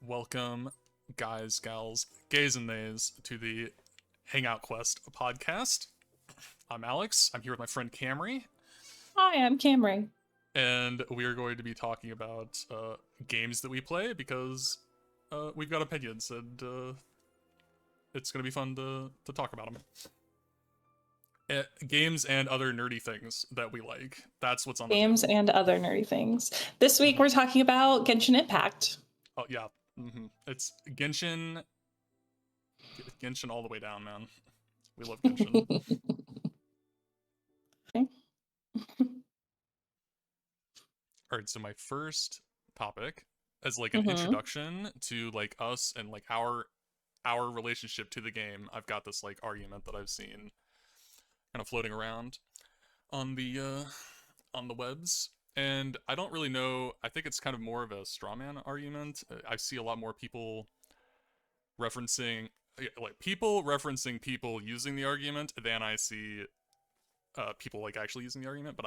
Welcome, guys, gals, gays, and theys, to the Hangout Quest podcast. I'm Alex. I'm here with my friend Camry, Hi, I'm Camry. and we are going to be talking about games that we play because we've got opinions, and it's going to be fun to talk about them. Games and other nerdy things that we like. That's what's on the Games table. and other nerdy things. This week we're talking about Genshin Impact. Oh yeah, it's Genshin all the way down, man. We love Genshin. Okay. All right, so my first topic as like an introduction to like us and like our relationship to the game. I've got this like argument that I've seen kind of floating around on the webs, and I don't really know. I think it's kind of more of a straw man argument. I see a lot more people referencing people using the argument than I see people like actually using the argument. But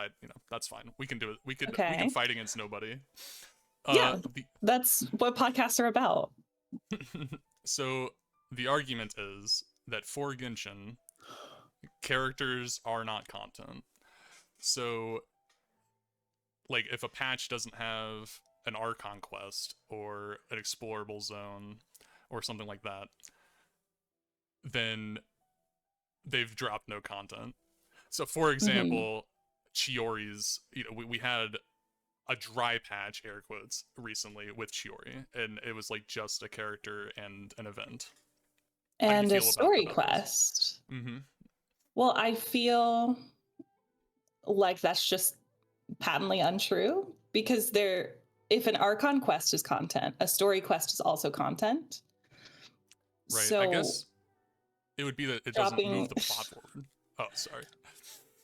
that's fine. We can do it. We can fight against nobody. Yeah, that's what podcasts are about. So the argument is that for Genshin, characters are not content. So, like, if a patch doesn't have an Archon quest or an explorable zone or something like that, then they've dropped no content. So, for example, Chiori's, we had a dry patch, air quotes, recently with Chiori, and it was like just a character and an event. And a story quest. Well, I feel like that's just patently untrue because if an Archon quest is content, a story quest is also content. Right. So, I guess it would be that it doesn't move the plot forward. Oh, sorry.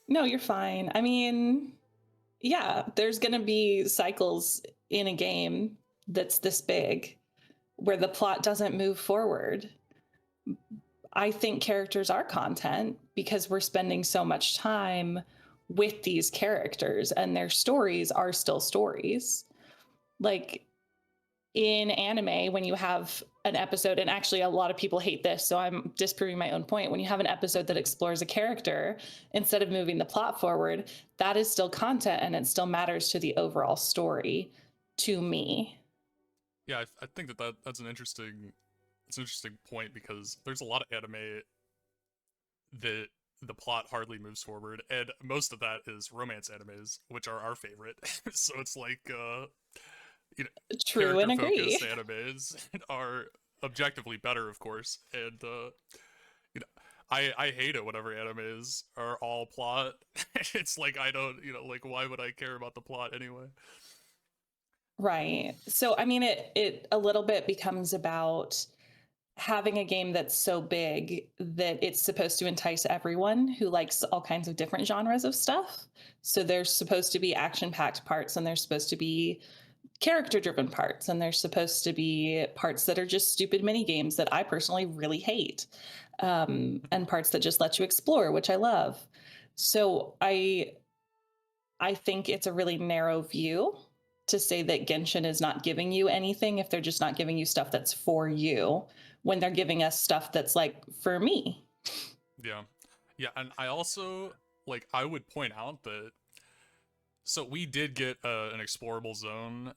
No, you're fine. I mean, yeah, there's going to be cycles in a game that's this big where the plot doesn't move forward. I think characters are content because we're spending so much time with these characters and their stories are still stories. Like in anime, when you have an episode, and actually a lot of people hate this, so I'm disproving my own point. When you have an episode that explores a character, instead of moving the plot forward, that is still content and it still matters to the overall story to me. Yeah, I think that's an interesting point because there's a lot of anime that the plot hardly moves forward, and most of that is romance animes, which are our favorite. So it's like true and agree. Animes are objectively better, of course, and I hate it whenever animes are all plot. It's like I don't, like why would I care about the plot anyway? Right. So I mean, it a little bit becomes about having a game that's so big that it's supposed to entice everyone who likes all kinds of different genres of stuff. So there's supposed to be action-packed parts, and there's supposed to be character-driven parts, and there's supposed to be parts that are just stupid mini games that I personally really hate, and parts that just let you explore, which I love. So I think it's a really narrow view to say that Genshin is not giving you anything if they're just not giving you stuff that's for you, when they're giving us stuff that's like for me. Yeah, and I also I would point out that so we did get an explorable zone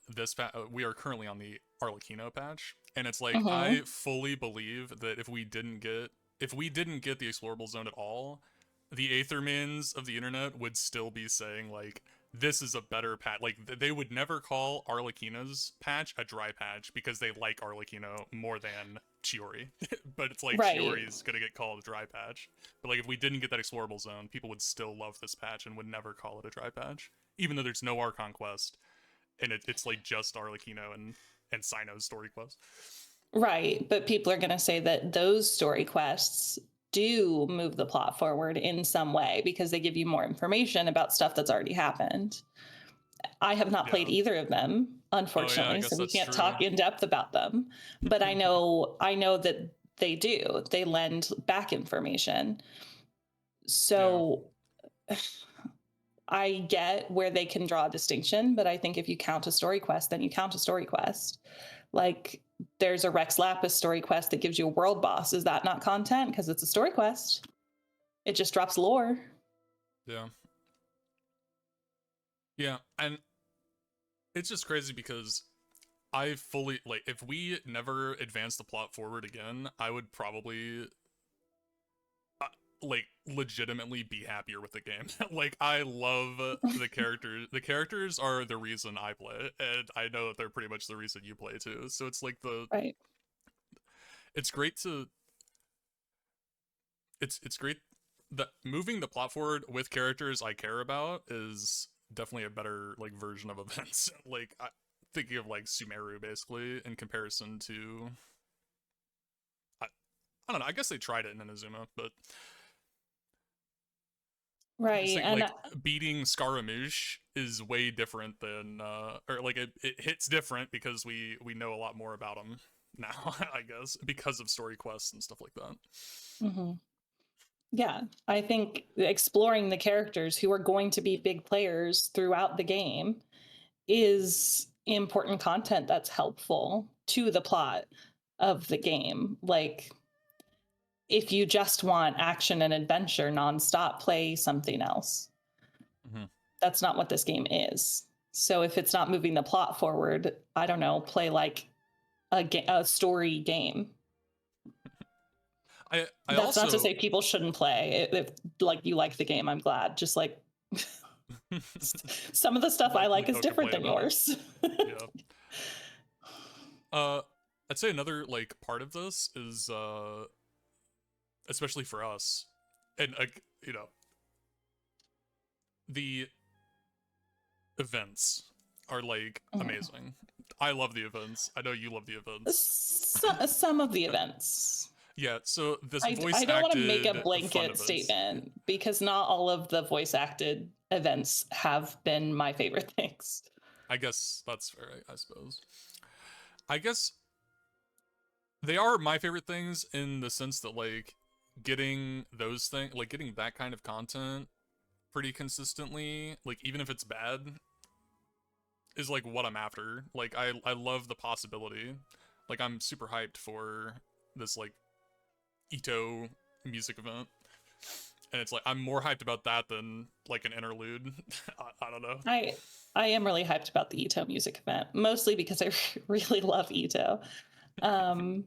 we are currently on the Arlecchino patch, and it's like I fully believe that if we didn't get the explorable zone at all, the Aethermans of the internet would still be saying like this is a better patch. Like they would never call Arlecchino's patch a dry patch because they like Arlecchino more than Chiori. But it's like Chiori's gonna get called a dry patch. But like if we didn't get that explorable zone, people would still love this patch and would never call it a dry patch, even though there's no Archon quest and it's like just Arlecchino and Cyno's story quest. Right, but people are gonna say that those story quests do move the plot forward in some way because they give you more information about stuff that's already happened. I have not played either of them, unfortunately, so we can't talk in depth about them. But I know that they do. They lend back information. So I get where they can draw a distinction, but I think if you count a story quest, then you count a story quest. Like there's a Rex Lapis story quest that gives you a world boss. Is that not content? Because it's a story quest. It just drops lore. Yeah. Yeah, and it's just crazy because I fully like if we never advance the plot forward again, I would probably like legitimately be happier with the game. Like I love the characters. The characters are the reason I play, and I know that they're pretty much the reason you play too. So it's like Right. it's great to it's great that moving the plot forward with characters I care about is definitely a better like version of events. Like thinking of like Sumeru basically in comparison to I, I don't know. I guess they tried it in Inazuma, but I just Right. think And like beating Scaramouche is way different than or like it hits different because we know a lot more about him now. I guess because of story quests and stuff like that. mhm. Yeah, I think exploring the characters who are going to be big players throughout the game is important content that's helpful to the plot of the game. Like, if you just want action and adventure nonstop, play something else. Mm-hmm. That's not what this game is. So, if it's not moving the plot forward, I don't know, play like a story game. I That's not to also say people shouldn't play. If like you like the game, I'm glad. Just like some of the stuff I like is no different complaint than about it. yours. Yeah. I'd say another like part of this is especially for us, and you know, the events are like amazing. I love the events. I know you love the events. Some of the events. Yeah, so this I voice don't want to make a acted fun blanket events. statement because not all of the voice acted events have been my favorite things. I guess that's fair, I suppose. I guess they are my favorite things in the sense that like getting those things, like getting that kind of content pretty consistently, like even if it's bad, is like what I'm after. Like I love the possibility. Like I'm super hyped for this like Ito music event. And it's like I'm more hyped about that than like an interlude. I don't know. I am really hyped about the Ito music event, mostly because I really love Ito. Um,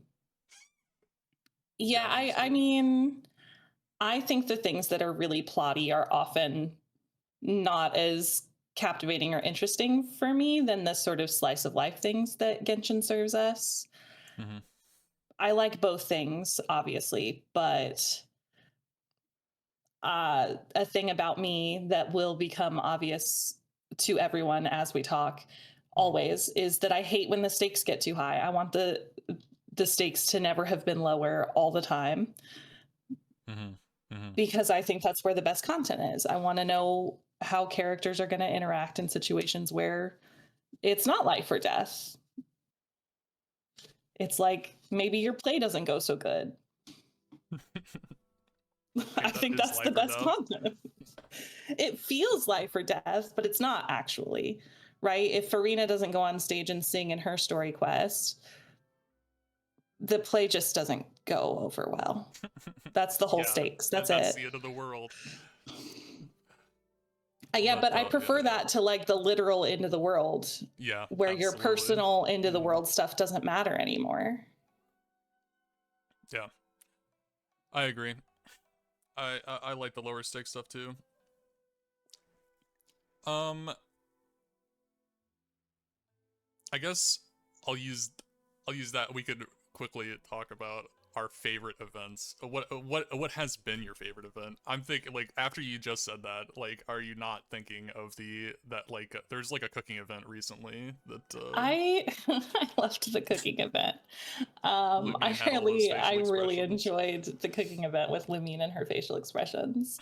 yeah, I mean, I think the things that are really plotty are often not as captivating or interesting for me than the sort of slice of life things that Genshin serves us. Mm-hmm. I like both things, obviously, but a thing about me that will become obvious to everyone as we talk always is that I hate when the stakes get too high. I want the stakes to never have been lower all the time. Mm-hmm. Mm-hmm. Because I think that's where the best content is. I want to know how characters are going to interact in situations where it's not life or death. It's like maybe your play doesn't go so good. I think Is that's the life or best death? content. It feels life or death, but it's not actually, right? If Farina doesn't go on stage and sing in her story quest, the play just doesn't go over well. That's the whole Yeah, stakes. That's that's it. the end of the world. Yeah, but I prefer yeah. that to like the literal end of the world, Yeah, where your absolutely. personal end of the world stuff doesn't matter anymore. Yeah, I agree. I like the lower stake stuff too. Um, I guess I'll use I'll use that. We could quickly talk about our favorite events. What has been your favorite event? I'm thinking like after you just said that, like, are you not thinking of that like there's like a cooking event recently that I loved the cooking event. Lumine had all those I facial really expressions. enjoyed the cooking event with Lumine and her facial expressions.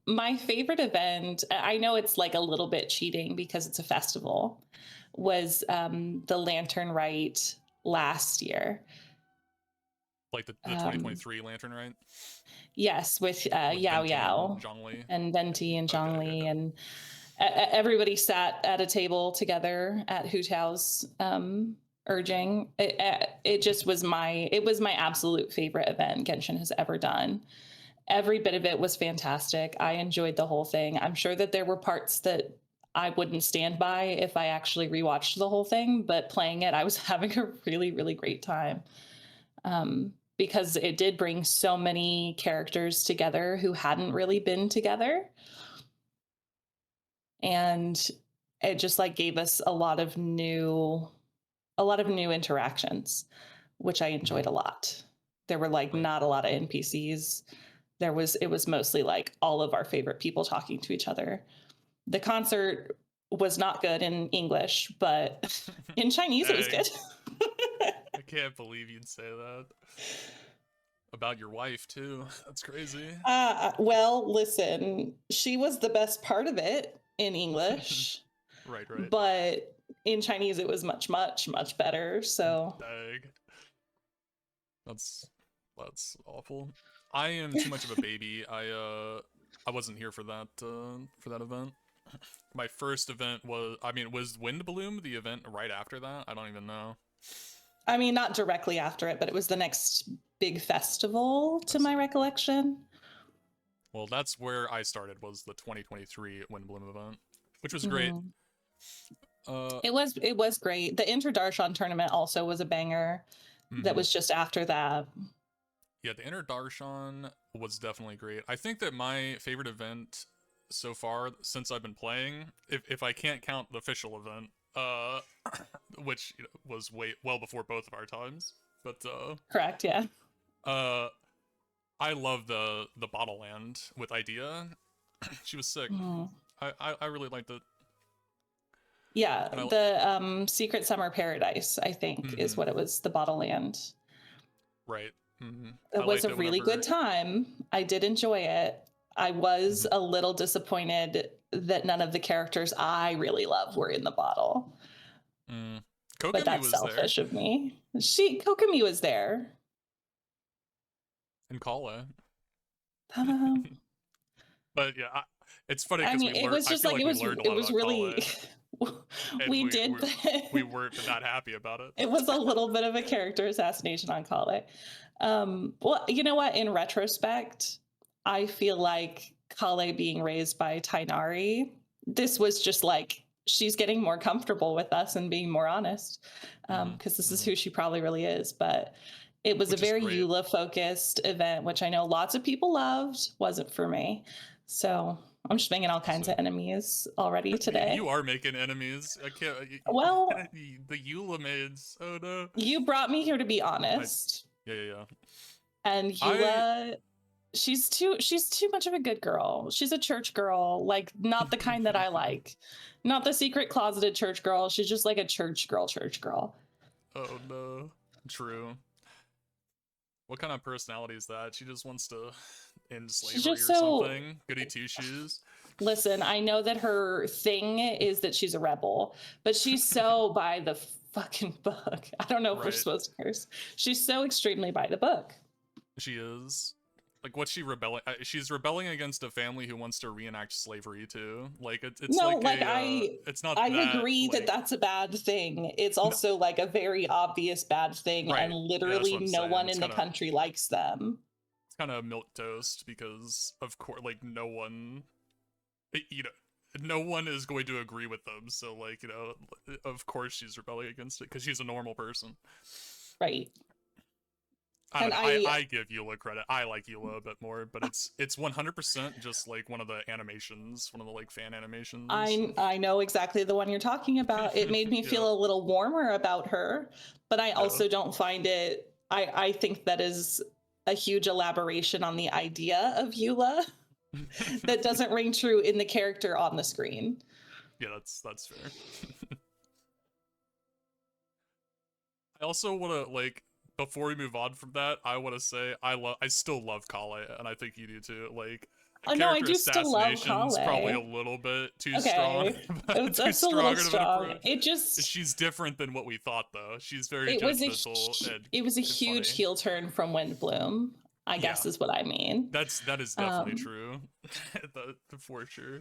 My favorite event, I know it's like a little bit cheating because it's a festival, was the Lantern Rite last year. Like the Um, 2023 Lantern, right? yes, with With Yao Venti and Yao Zhongli. and Venti and Okay, Zhongli, yeah. and everybody sat at a table together at Hu Tao's urging. It just was my absolute favorite event Genshin has ever done. Every bit of it was fantastic. I enjoyed the whole thing. I'm sure that there were parts that I wouldn't stand by if I actually rewatched the whole thing, but playing it, I was having a really, really great time. Because it did bring so many characters together who hadn't really been together. And it just like gave us a lot of new interactions, which I enjoyed Mhm. a lot. There were like Right. not a lot of NPCs. It was mostly like all of our favorite people talking to each other. The concert was not good in English, but in Chinese it was Dang, good. I can't believe you'd say that about your wife too. That's crazy. Well, listen, she was the best part of it in English, Right, right. but in Chinese it was much, much, much better. So, Dang, that's that's awful. I am too much of a baby. I wasn't here for that event. My first event was, I mean, was Wind Bloom the event right after that? I don't even know. I mean, not directly after it, but it was the next big festival I to my see. recollection. Well, that's where I started, was the 2023 Wind Bloom event, which was great. Mhm. Uh, It was great. The Interdarshan tournament also was a banger. That mhm. was just after that. Yeah, the Inner Darshan was definitely great. I think that my favorite event so far since I've been playing, if I can't count the official event, which was way well before both of our times, but Correct, yeah. uh, I love the Bottle Land with Idea. She was sick. Mhm. I really liked it, Yeah, and I the Secret Summer Paradise, I think, is mm-hmm, what it was, the Bottle Land. right. Mm-hmm. It I was liked a it really good whenever. time. I did enjoy it. I was Mm-hmm. a little disappointed that none of the characters I really love were in the bottle, Mm. but Kokomi that's was there selfish of me. Kokomi was there. and Kala. Uh, But yeah, it's funny I because mean, it was I just feel like like we learned a it lot was about really Kale, and we did we weren't that happy about it. it was a little bit of a character assassination on Kale. Well, you know what? In retrospect, I feel like Kale being raised by Tainari, this was just like she's getting more comfortable with us and being more honest, Hmm. because this is Hmm. who she probably really is. But it was a Which is very great. Eula focused event, which I know lots of people loved. Wasn't for me, so I'm just making all kinds So of enemies already today. you are making enemies. I can't. Well, The Eula maids. Oh no. you brought me here to be I honest, yeah yeah yeah. and I Eula, she's too much of a good girl. She's a church girl, like not the kind that I like. Not the secret closeted church girl. She's just like a church girl. oh no. True. What kind of personality is that? She just wants to end She's slavery just or so something. Goody two shoes. listen, I know that her thing is that she's a rebel, but she's so by the fucking book. I don't know if we're Right. supposed to curse. She's so extremely by the book. She is. Like, what's she rebelling? She's rebelling against a family who wants to reenact slavery too. Like, it's No, like like it's not I that agree that like that's a bad thing. It's no, also like a very obvious bad thing, and right? Yeah, that's literally what I'm no saying. one in the country likes them. It's kind of milk toast because of course, like no one, you know, no one is going to agree with them. So like of course she's rebelling against it because she's a normal person. Right. I don't And know. I I give Eula credit. I like Eula a bit more, but it's 100% just like one of the animations, one of the like fan animations. I know exactly the one you're talking about. It made me Yeah, feel a little warmer about her, but I yeah. also don't find it I think that is a huge elaboration on the idea of Eula that doesn't ring true in the character on the screen. Yeah, that's fair. I also want to like before we move on from that, I want to say I still love Kale, and I think you do too. Like Oh no, I character do still love assassination's probably a Kale. little bit too strong, Okay, too that's a little strong of an strong. approach. It just She's different than what we thought, though. She's very it was judgmental it was a and huge funny. heel turn from Windbloom, I Yeah, guess is what I mean. that is definitely Um, true, for sure.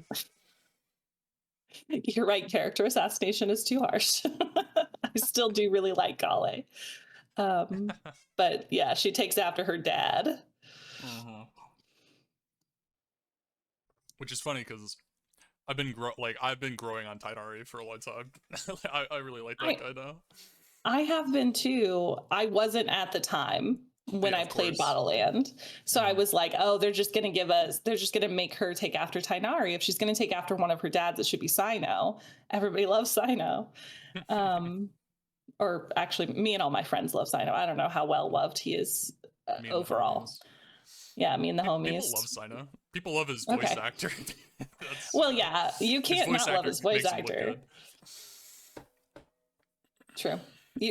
you're right, character assassination is too harsh. I still do really like Kale. But yeah, she takes after her dad. uh Which is funny because I've been growing on Tainari for a long time. I really like that I guy now. I have been too. I wasn't at the time when Yeah, I of played course. Bottleland. So I Mhm. was like, oh, they're just gonna make her take after Tainari. If she's gonna take after one of her dads, it should be Sino. Everybody loves Sino. Um, or actually, me and all my friends love Sino. I don't know how well loved he is Me and the overall. homies. Yeah, me and the People love homies. Sino. People love his voice Okay. actor. That's Well, yeah, you his can't voice not love actor his voice makes him look actor. good. True.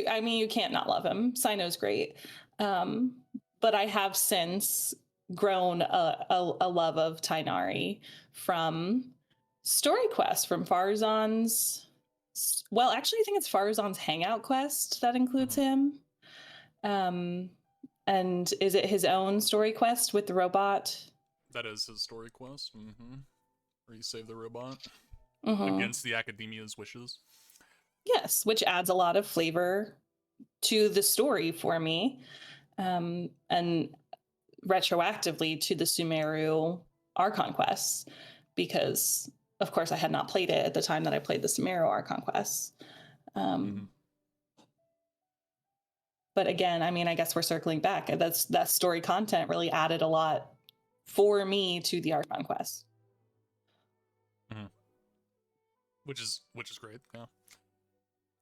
I mean, you can't not love him. Sino's great. Um, but I have since grown a love of Tainari from Story Quest, from Farzan's. Well, actually, I think it's Farzan's Hangout Quest that includes Mhm. him. Um, and is it his own story quest with the robot? That is his story quest. Where you save the robot Mm-hmm. against the academia's wishes. Yes, which adds a lot of flavor to the story for me. And retroactively to the Sumeru Archon quests, because of course I had not played it at the time that I played the Sumeru Archon quests. Mm-hmm. But again, I mean, I guess we're circling back. That story content really added a lot for me to the Archon quest. Mm-hmm. Which is great. Yeah,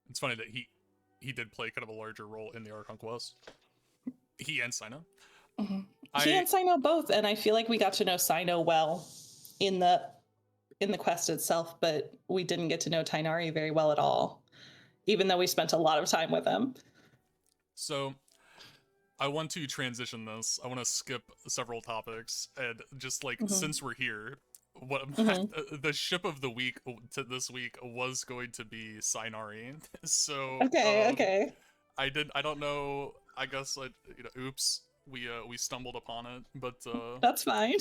it's funny that he did play kind of a larger role in the Archon quest. He and Sino. Mm-hmm. He and Sino both, and I feel like we got to know Sino well in the quest itself, but we didn't get to know Tainari very well at all, even though we spent a lot of time with him. So I want to transition this. I want to skip several topics and just since we're here, what the ship of the week to this week was going to be Sainari. So Okay. I don't know. I guess oops. We stumbled upon it, but That's fine.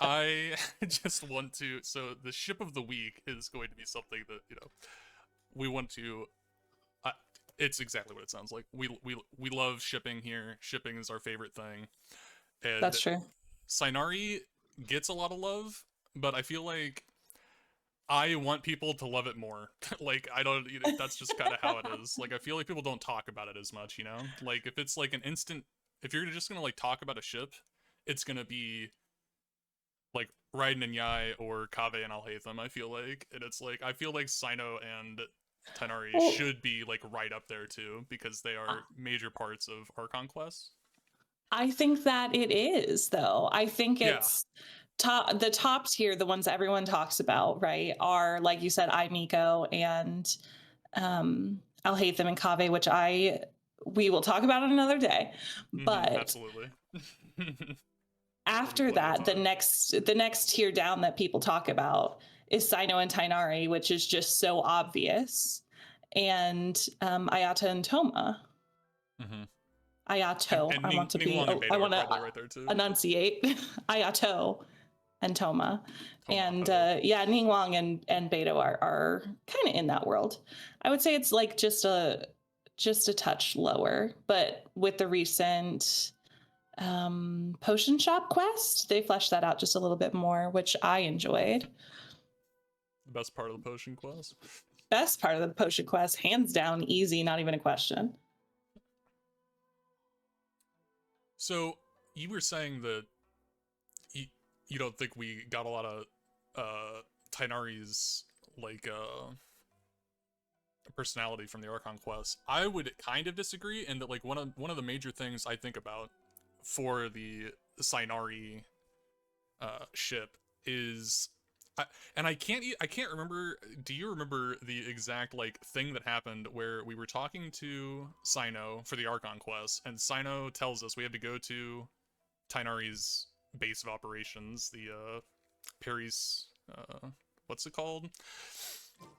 I just want to. So the ship of the week is going to be something that we want to. It's exactly what it sounds like. We love shipping here. Shipping is our favorite thing, and That's true. Sainari gets a lot of love, but I feel like I want people to love it more. I don't. That's just kind of how it is. I feel like people don't talk about it as much. If it's an instant, if you're just gonna talk about a ship, it's gonna be Raiden and Yai or Kaveh and Alhaitham. I feel like, and it's I feel like Sino and Tainari should be right up there too, because they are major parts of Archon Quest. I think that it is, though. I think it's the top tier, the ones that everyone talks about, right, are, like you said, Miko and Alhaitham and Kaveh, which we will talk about on another day. But absolutely. after that, the next tier down that people talk about is Sino and Tainari, which is just so obvious, and Ayata and Toma. Ayato. And I want to Ningguang and Beta I are want probably to right there too. enunciate. Ayato and Toma. And Ningguang and Beto are kind of in that world. I would say it's just a touch lower, but with the recent potion shop quest, they fleshed that out just a little bit more, which I enjoyed. The best part of the potion quest. Best part of the potion quest, hands down, easy, not even a question. So you were saying that you don't think we got a lot of Tainari's personality from the Archon quest. I would kind of disagree in that one of the major things I think about for the Sainari ship is I can't remember. Do you remember the exact thing that happened where we were talking to Sino for the Archon quest, and Sino tells us we had to go to Tainari's base of operations, the Perry's what's it called?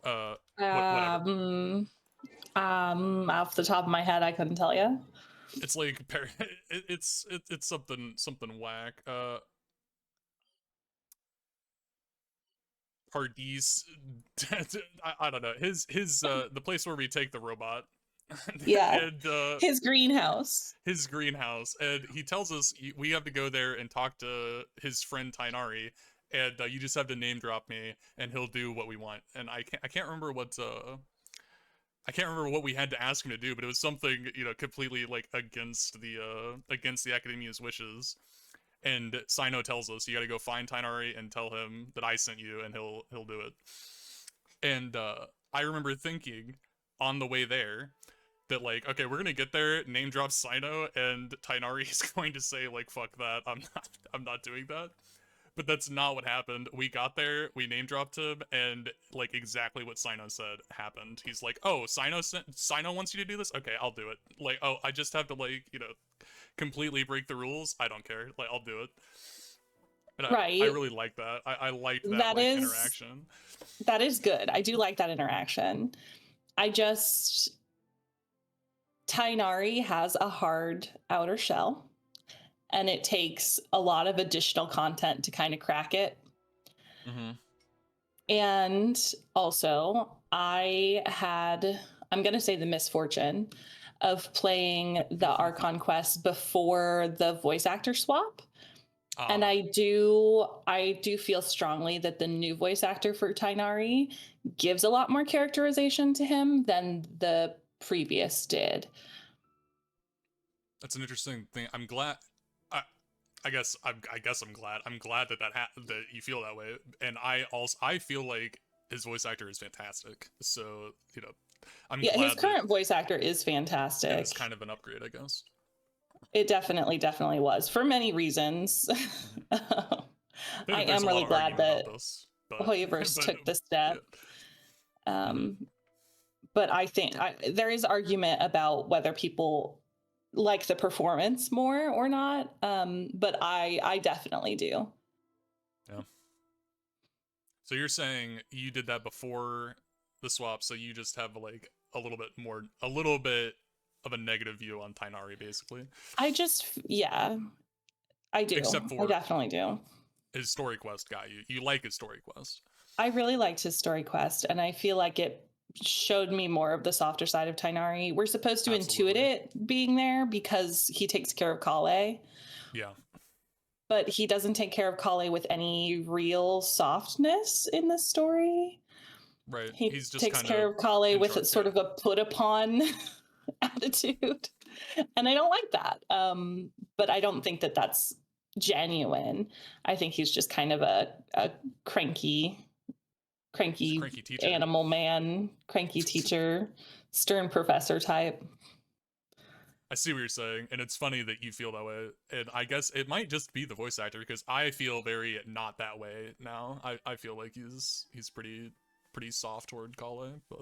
Whatever. Off the top of my head, I couldn't tell you. It's like it's something whack. Pardis, I don't know. His the place where we take the robot. Yeah. And his greenhouse. And he tells us we have to go there and talk to his friend Tainari, and you just have to name drop me and he'll do what we want. And I can't remember what we had to ask him to do, but it was something, you know, completely like against the academia's wishes. And Sino tells us you got to go find Tainari and tell him that I sent you, and he'll do it. And I remember thinking on the way there that, like, okay, we're gonna get there, name drop Sino, and Tainari is going to say, like, fuck that, I'm not doing that. But that's not what happened. We got there, we name dropped him, and like exactly what Sino said happened. He's like, oh, Sino wants you to do this? Okay, I'll do it. Like, oh, I just have to, like, you know, completely break the rules? I don't care. Like, I'll do it. And right. I really like that. I liked that like, interaction. That is good. I do like that interaction. Tainari has a hard outer shell, and it takes a lot of additional content to kind of crack it. Mm-hmm. And also, I'm going to say the misfortune of playing the Archon Quest before the voice actor swap. And I do feel strongly that the new voice actor for Tainari gives a lot more characterization to him than the previous did. That's an interesting thing. I'm glad. I guess I'm glad. I'm glad that that you feel that way. And I feel like his voice actor is fantastic. So, you know, I'm glad his current voice actor is fantastic. It's kind of an upgrade, I guess. It definitely was for many reasons. I am really glad that Hoyoverse took the step. Yeah. But I think there is argument about whether people like the performance more or not. But I definitely do. Yeah. So you're saying you did that before the swap, so you just have like a little bit of a negative view on Tainari, basically. I do. Except for I definitely do. His story quest got you. You like his story quest. I really liked his story quest, and I feel like it showed me more of the softer side of Tainari. We're supposed to intuit it being there because he takes care of Kale. Yeah. But he doesn't take care of Kale with any real softness in the story. Right. He's just takes care of Kale with sort of a put upon attitude. And I don't like that. But I don't think that that's genuine. I think he's just kind of a cranky animal man, cranky teacher, stern professor type. I see what you're saying, and it's funny that you feel that way. And I guess it might just be the voice actor, because I feel very not that way now. I feel like he's pretty soft toward Kale, but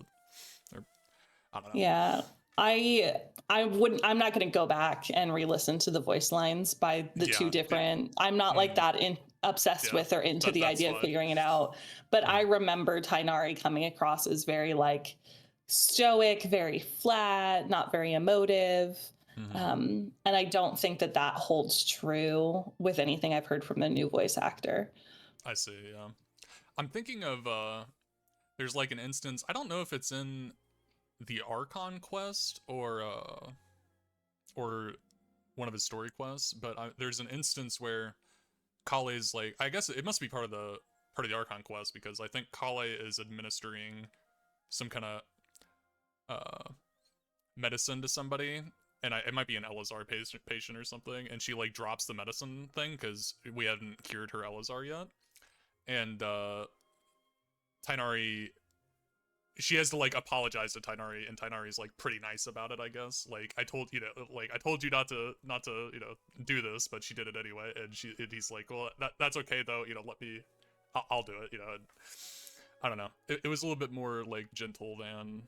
I don't know. Yeah. I'm not going to go back and re-listen to the voice lines by the two different. I'm not like that obsessed with or into the idea of figuring it out. But I remember Tainari coming across as very like stoic, very flat, not very emotive. And I don't think that holds true with anything I've heard from the new voice actor. I see. Yeah, I'm thinking of there's like an instance. I don't know if it's in the Archon quest or one of his story quests, but there's an instance where Kale's like, I guess it must be part of the Archon quest, because I think Kale is administering some kind of medicine to somebody, and it might be an Elazar patient or something, and she like drops the medicine thing because we hadn't cured her Elazar yet, and Tainari, she has to like apologize to Tainari, and Tainari's like pretty nice about it, I guess. Like, I told you not to you know, do this, but she did it anyway. And he's like, well, that's okay though. You know, I'll do it. You know, and I don't know. It was a little bit more like gentle than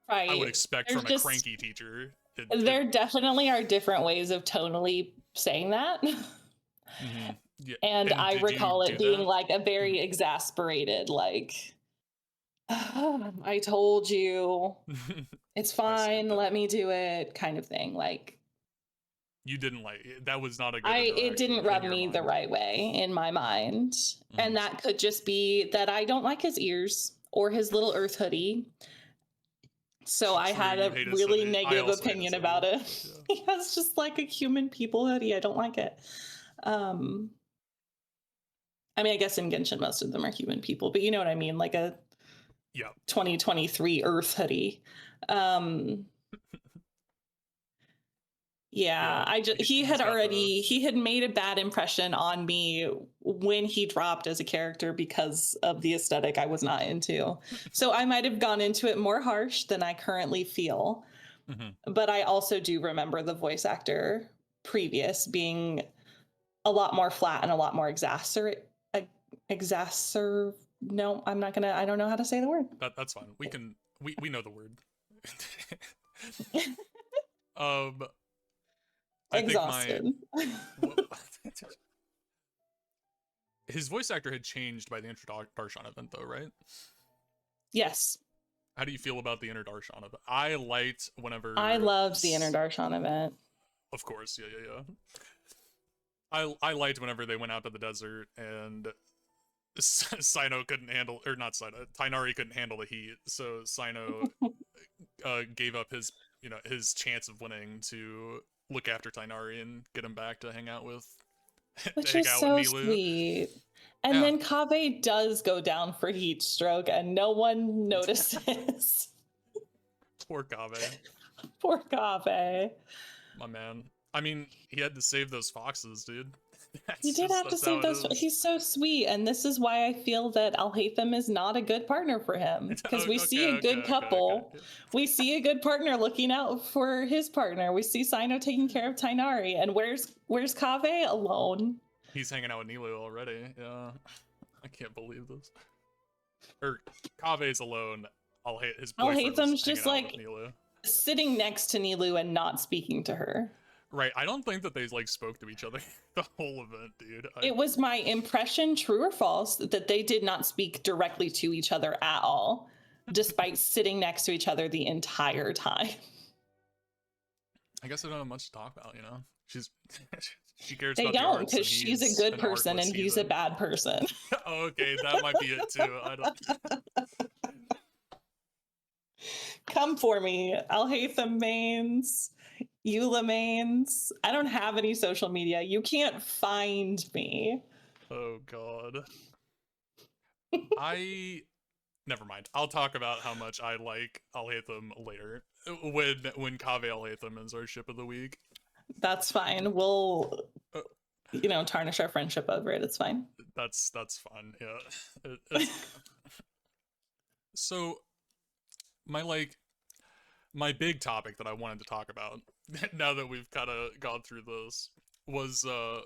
I would expect from a cranky teacher. There definitely are different ways of tonally saying that. Mm-hmm. Yeah. And And I did you recall do it being that? like a very exasperated, like, I told you, it's I see. fine, let me do it kind of thing. Like, You didn't like it. That was not a good it interaction didn't in rub your me the mind. right way in my mind. And Mhm. that could just be that I don't like his ears or his little earth hoodie. So I True, had you a hate his really hoodie. I negative also hate his opinion hoodie. about it. Yeah. He has just like a human people hoodie. I don't like it. Um, I mean, I guess in Genshin, most of them are human people, but you know what I mean? Like a Yeah. 2023 Earth hoodie. Um, yeah, Yeah. He's got the he had made a bad impression on me when he dropped as a character because of the aesthetic I was not into. So I might have gone into it more harsh than I currently feel. Mhm. But I also do remember the voice actor previous being a lot more flat and a lot more no, I'm not gonna, I don't know how to say the word. That's fine. We know the word. um I think my Exhausted. what, his voice actor had changed by the Introdarshan event though, right? Yes. How do you feel about the Introdarshan event? I liked I whenever loved the Darshan event. of course, yeah. I liked whenever they went out to the desert and Sino couldn't handle, or not Sino, Tainari couldn't handle the heat, so Sino gave up his, his chance of winning to look after Tainari and get him back to hang out with, Which hang is out with so Nilou. sweet. And Yeah, then Kaveh does go down for heat stroke and no one notices. poor Kaveh, Poor Kaveh. my man. I mean, he had to save those foxes, dude. He did have to That's how save it those. is. He's so sweet. And this is why I feel that Alhaitham is not a good partner for him. Because we see a good Okay. couple. We see a good partner looking out for his partner. We see Sino taking care of Tainari. And where's Kaveh? Alone. He's hanging out with Nilou already. Yeah, I can't believe this. Or Kave's alone. His boyfriend is Alhaitham's hanging just out with like Nilou. sitting next to Nilou and not speaking to her. Right. I don't think that they like spoke to each other the whole event, dude. It was my impression, true or false, that they did not speak directly to each other at all, despite sitting next to each other the entire time. I guess they don't have much to talk about, She's she cares They about the don't, arts because and she's a he's good an person artless and he's a heathen. bad person. Oh, okay, that might be it too. I don't. Come for me. Alhaitham mains, Eula mains. I don't have any social media. You can't find me. Oh God. I never mind. I'll talk about how much I like Alhaitham later when Kaveh Alhaitham is our ship of the week. That's fine. We'll, tarnish our friendship over it. It's fine. That's fun. Yeah, it's okay. So my big topic that I wanted to talk about now that we've kind of gone through this was the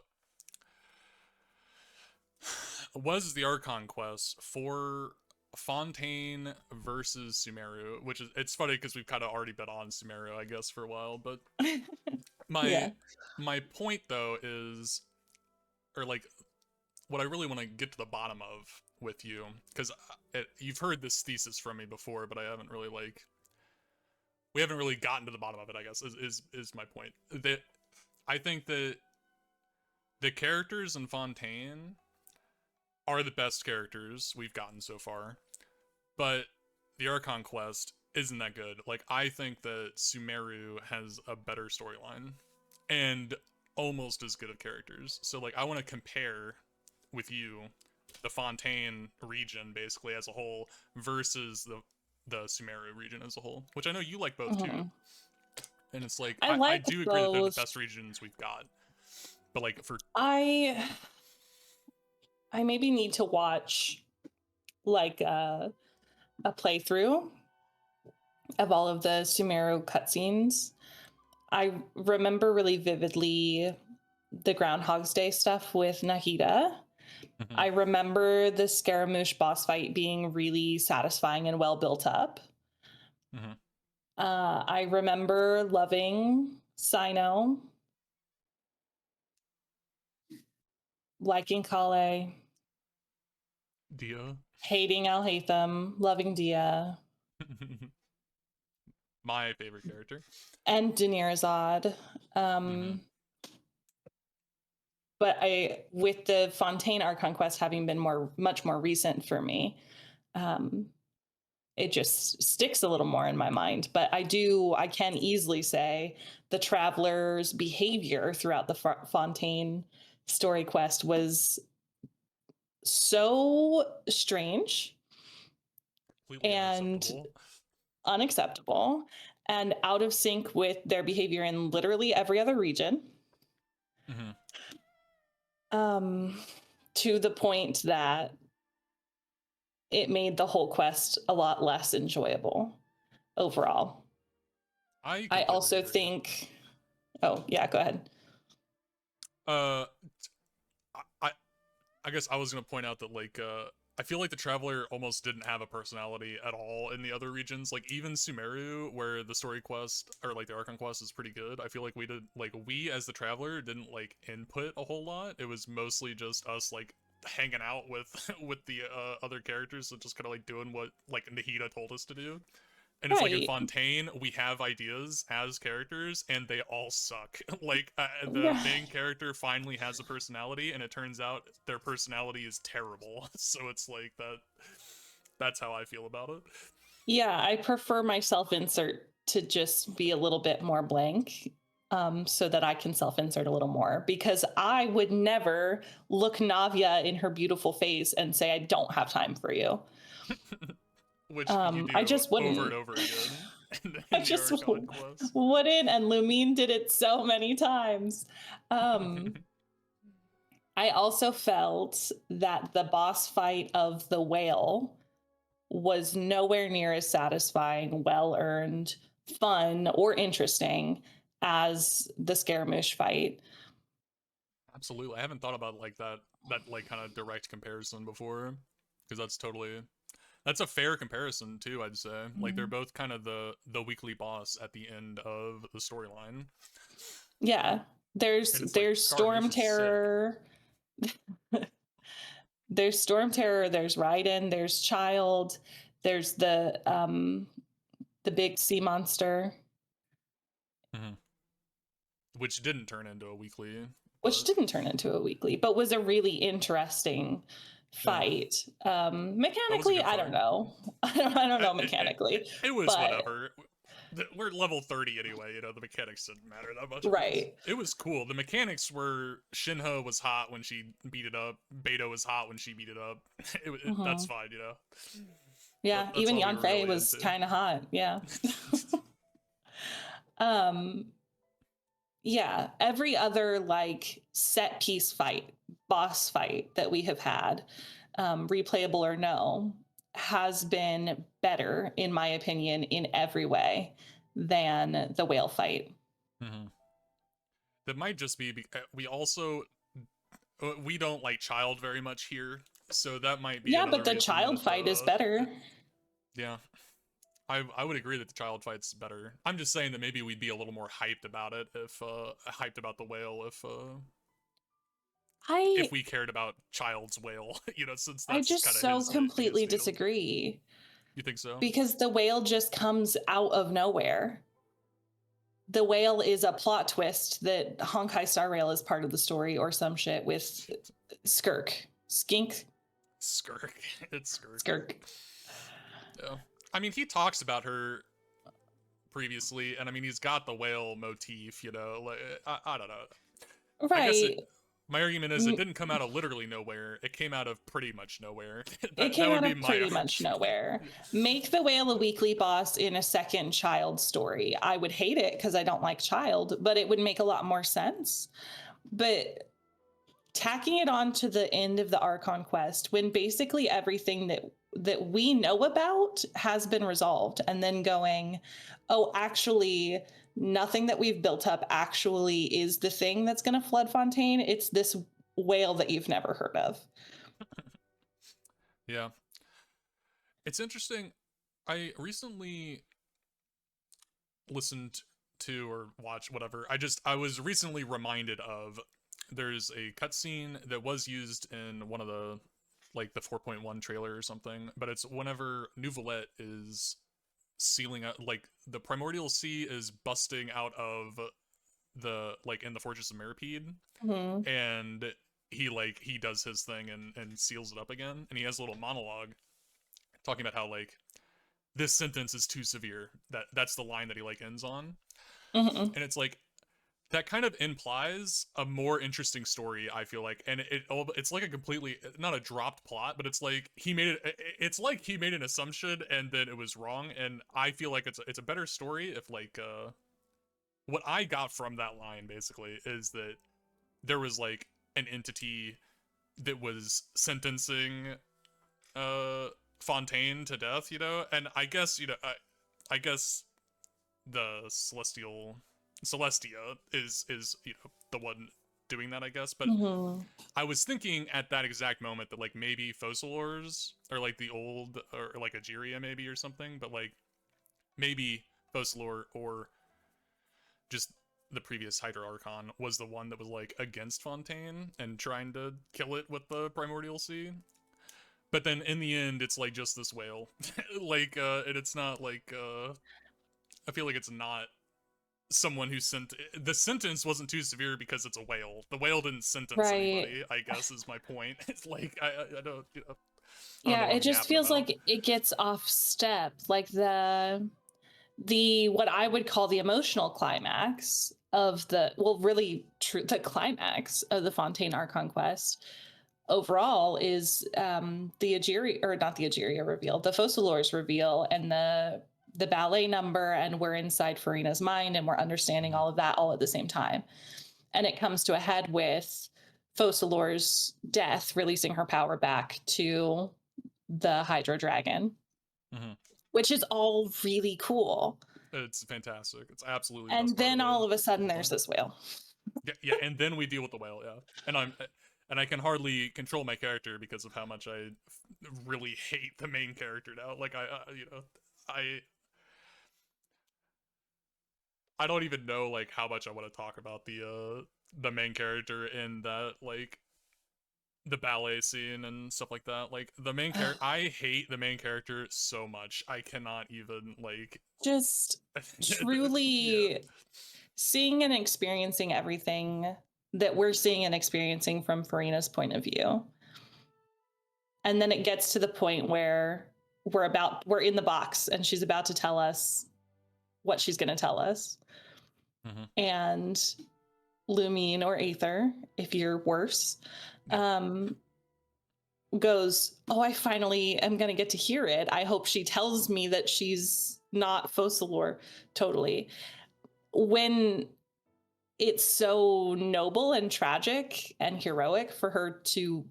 Archon quest for Fontaine versus Sumeru, which is it's funny because we've kind of already been on Sumeru, I guess, for a while. But my Yeah. my point though is, or like, what I really want to get to the bottom of with you, because you've heard this thesis from me before, but we haven't really gotten to the bottom of it. I guess is my point. That I think that the characters in Fontaine are the best characters we've gotten so far, but the Archon quest isn't that good. Like, I think that Sumeru has a better storyline and almost as good of characters. So like, I want to compare with you the Fontaine region basically as a whole versus the Sumeru region as a whole, which I know you like both too. And it's like, I I like do agree that they're the both. best regions we've got, but like for I maybe need to watch like a playthrough of all of the Sumeru cutscenes. I remember really vividly the Groundhog's Day stuff with Nahida. Mhm. I remember the Scaramouche boss fight being really satisfying and well built up. Mhm. I remember loving Sino. liking Kale, Dia. hating Alhaitham, loving Dia, My favorite character. and Daenerys. But with the Fontaine Archon quest having been much more recent for me, it just sticks a little more in my mind. But I can easily say the Traveler's behavior throughout the Fontaine story quest was so strange Completely and unacceptable. and out of sync with their behavior in literally every other region. To the point that it made the whole quest a lot less enjoyable overall. I also think. Oh yeah, go ahead. I guess I was gonna point out that like I feel like the Traveler almost didn't have a personality at all in the other regions. Like even Sumeru, where the story quest or like the Archon quest is pretty good. I feel like we as the Traveler didn't like input a whole lot. It was mostly just us like hanging out with with the other characters and just kind of like doing what like Nahida told us to do. And it's like in Fontaine, we have ideas as characters, and they all suck. Like, the main character finally has a personality, and it turns out their personality is terrible. So it's like that's how I feel about it. Yeah, I prefer my self-insert to just be a little bit more blank, so that I can self-insert a little more, because I would never look Navia in her beautiful face and say, I don't have time for you. Which you do I just wouldn't. over and over again. I just wouldn't, and Lumine did it so many times. I also felt that the boss fight of the whale was nowhere near as satisfying, well-earned, fun, or interesting as the Scaramouche fight. Absolutely. I haven't thought about like that like kind of direct comparison before, because that's a fair comparison too, I'd say. Like they're both kind of the weekly boss at the end of the storyline. Yeah. There's like, Storm Terror. There's Storm Terror, there's Raiden, there's Child, there's the big sea monster. Which didn't turn into a weekly. But was a really interesting fight. Mechanically, I don't know. I don't know mechanically. It was whatever. We're level 30 anyway, you know, the mechanics didn't matter that much. Right. It was cool. The mechanics were Shinha was hot when she beat it up. Beta was hot when she beat it up. That's fine, you know? Yeah, even Yanfei was kind of hot. Yeah. Yeah, every other like set piece fight, boss fight that we have had, replayable or no, has been better, in my opinion, in every way than the whale fight. That might just be we don't like Child very much here, so that might be. Yeah, but the Child fight is better. Yeah, I would agree that the Child fight's better. I'm just saying that maybe we'd be a little more hyped about it if hyped about the whale if we cared about Child's whale, you know, since that's I just so completely disagree. You think so? Because the whale just comes out of nowhere. The whale is a plot twist that Honkai Star Rail is part of the story or some shit with Skirk. Skink? Skirk. It's Skirk. Skirk. Yeah. I mean, he talks about her previously, and I mean, he's got the whale motif, you know, like, I don't know. Right. My argument is it didn't come out of literally nowhere. It came out of pretty much nowhere. It came out of pretty much nowhere. Make the whale a weekly boss in a second Child story. I would hate it because I don't like Child, but it would make a lot more sense. But tacking it on to the end of the Archon quest, when basically everything that we know about has been resolved, and then going, oh, actually, nothing that we've built up actually is the thing that's going to flood Fontaine. It's this whale that you've never heard of. Yeah. It's interesting. I recently listened to or watched whatever. I was recently reminded of there's a cutscene that was used in one of the like the 4.1 trailer or something, but it's whenever Nouvelette is sealing up, like the primordial sea is busting out of the like in the Fortress of Meripede, Mhm. and he does his thing and seals it up again, and he has a little monologue talking about how like this sentence is too severe. That's the line that he like ends on, Mhm. and it's like that kind of implies a more interesting story, I feel like, and it's like a completely not a dropped plot, but it's like it's like he made an assumption and then it was wrong, and I feel like it's a better story if like what I got from that line basically is that there was like an entity that was sentencing uh Fontaine to death, and I guess I guess the Celestia is the one doing that, I guess. But Mhm. I was thinking at that exact moment that like maybe Focalors or like the old or like Ageria maybe or something, but like maybe Focalor or just the previous Hydra Archon was the one that was like against Fontaine and trying to kill it with the Primordial Sea. But then in the end, it's like just this whale, like, and it's not like, I feel like it's not someone who sent the sentence wasn't too severe because it's a whale. The whale didn't sentence Right. anybody, I guess is my point. It's like I don't I don't know Yeah, what it I'm just yapping feels about. like it gets off step. Like the what I would call the emotional climax of the well, really the climax of the Fontaine Archon quest overall is the Ageria, or not the Ageria reveal, the Focalors reveal, and the ballet number, and we're inside Farina's mind and we're understanding Mm-hmm. all of that all at the same time. And it comes to a head with Focalor's death, releasing her power back to the Hydra Dragon, Mm-hmm. which is all really cool. It's fantastic. It's absolutely the best And part of then the all of a sudden whole there's thing. this whale. Yeah, and then we deal with the whale. Yeah, and I can hardly control my character because of how much I really hate the main character now. Like I I don't even know like how much I want to talk about the main character in that like the ballet scene and stuff like that. Like the main character, I hate the main character so much. I cannot even like. Just Yeah. truly seeing and experiencing everything that we're seeing and experiencing from Farina's point of view. And then it gets to the point where we're in the box and she's about to tell us what she's going to tell us. Mm-hmm. And Lumine, or Aether, if you're worse, Yeah. um, goes, "Oh, I finally am going to get to hear it. I hope she tells me that she's not Focalor." Totally. When it's so noble and tragic and heroic for her to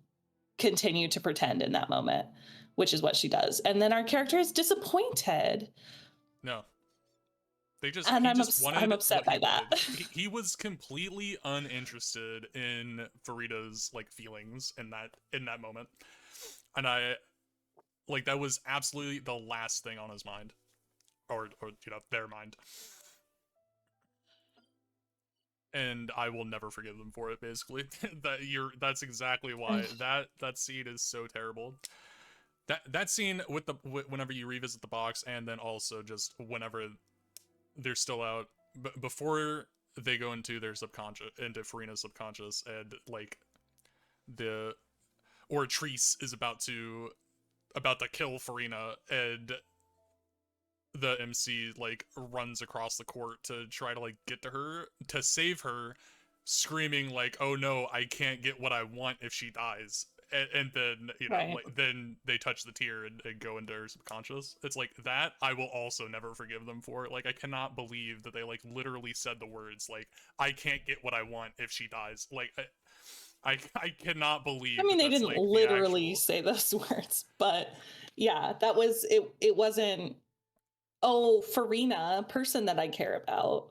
continue to pretend in that moment, which is what she does. And then our character is disappointed. No. And He just I'm wanted upset what he by that. wanted. He was completely uninterested in Farida's like feelings in that moment. And I like that was absolutely the last thing on his mind. Or their mind. And I will never forgive them for it. Basically, that's exactly why that scene is so terrible. That scene with whenever you revisit the box, and then also just whenever they're still out, before they go into their subconscious, into Farina's subconscious, and like the Oratrice is about to kill Farina, and the MC like runs across the court to try to like get to her to save her, screaming like, "Oh no, I can't get what I want if she dies." And then Right. like then they touch the tear and go into her subconscious. It's like that I will also never forgive them for. Like I cannot believe that they like literally said the words like, "I can't get what I want if she dies." Like I cannot I believe mean, that they that's didn't like the literally actual. say those words, but yeah, that was it. It wasn't, "Oh, Farina, a person that I care about."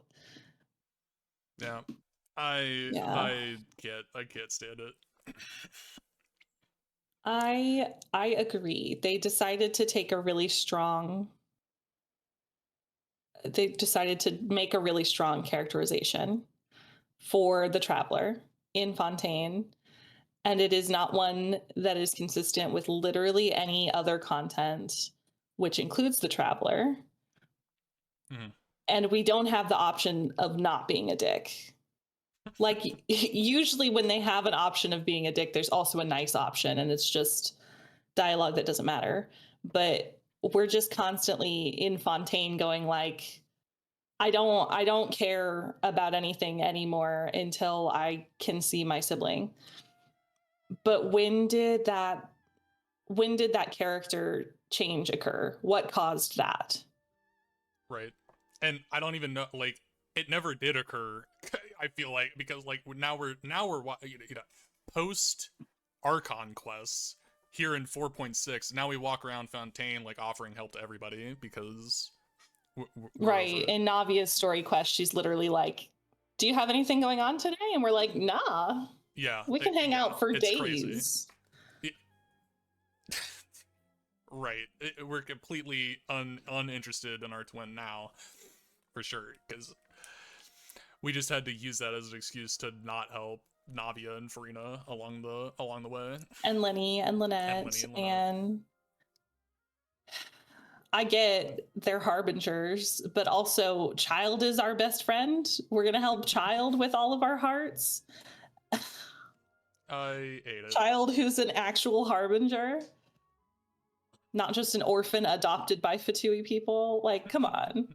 Yeah. Yeah. I can't stand it. I agree. They decided to make a really strong characterization for the traveler. in Fontaine, and it is not one that is consistent with literally any other content, which includes the Traveler. Mm-hmm. And we don't have the option of not being a dick. Like, usually when they have an option of being a dick, there's also a nice option, and it's just dialogue that doesn't matter. But we're just constantly in Fontaine going like, I don't care about anything anymore until I can see my sibling. But when did that character change occur? What caused that? Right. And I don't even know, like, it never did occur. I feel like, because like now we're post Archon quests here in 4.6. Now we walk around Fontaine like offering help to everybody because we're Right. over it. In Navia's story quest, she's literally like, "Do you have anything going on today?" And we're like, "Nah, Yeah, we can hang out for it's crazy. days." Right. We're completely uninterested in our twin now, for sure, because we just had to use that as an excuse to not help Navia and Farina along the way. And Lenny and Lynette and I get they're harbingers, but also Child is our best friend. We're gonna help Child with all of our hearts. I ate it. Child who's an actual harbinger, not just an orphan adopted by Fatui people. Like, come on.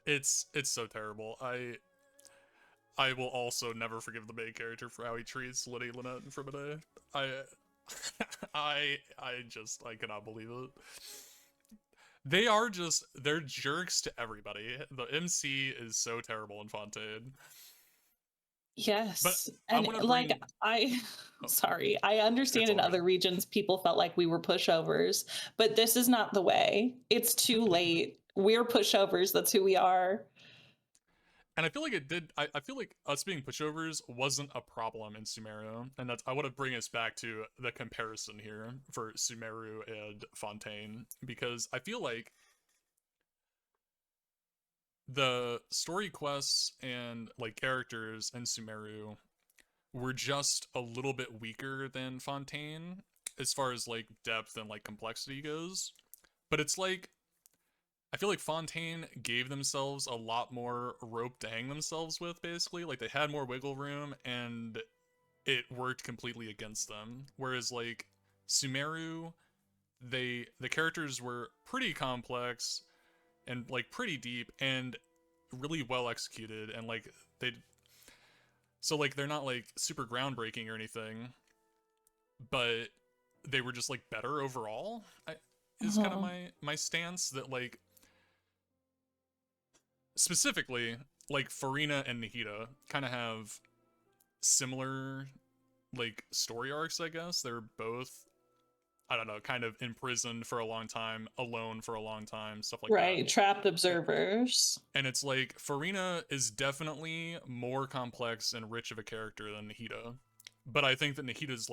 It's so terrible. I will also never forgive the main character for how he treats Liddy, Lynette, and Fribide. I cannot believe it. They're jerks to everybody. The MC is so terrible in Fontaine. Yes. But and like sorry, I understand in other regions people felt like we were pushovers, but this is not the way. It's too late. We're pushovers. That's who we are. And I feel like I feel like us being pushovers wasn't a problem in Sumeru, and I want to bring us back to the comparison here for Sumeru and Fontaine, because I feel like the story quests and like characters in Sumeru were just a little bit weaker than Fontaine as far as like depth and like complexity goes. But it's like I feel like Fontaine gave themselves a lot more rope to hang themselves with, basically. Like, they had more wiggle room, and it worked completely against them. Whereas, like, Sumeru, the characters were pretty complex and, like, pretty deep and really well executed. And, like, so, like, they're not, like, super groundbreaking or anything, but they were just, like, better overall, is kind of my stance. That, like, specifically, like, Farina and Nahida kind of have similar, like, story arcs, I guess. They're both, I don't know, kind of imprisoned for a long time, alone for a long time, stuff like that. Right, trapped observers. And it's like, Farina is definitely more complex and rich of a character than Nahida. But I think that Nahida's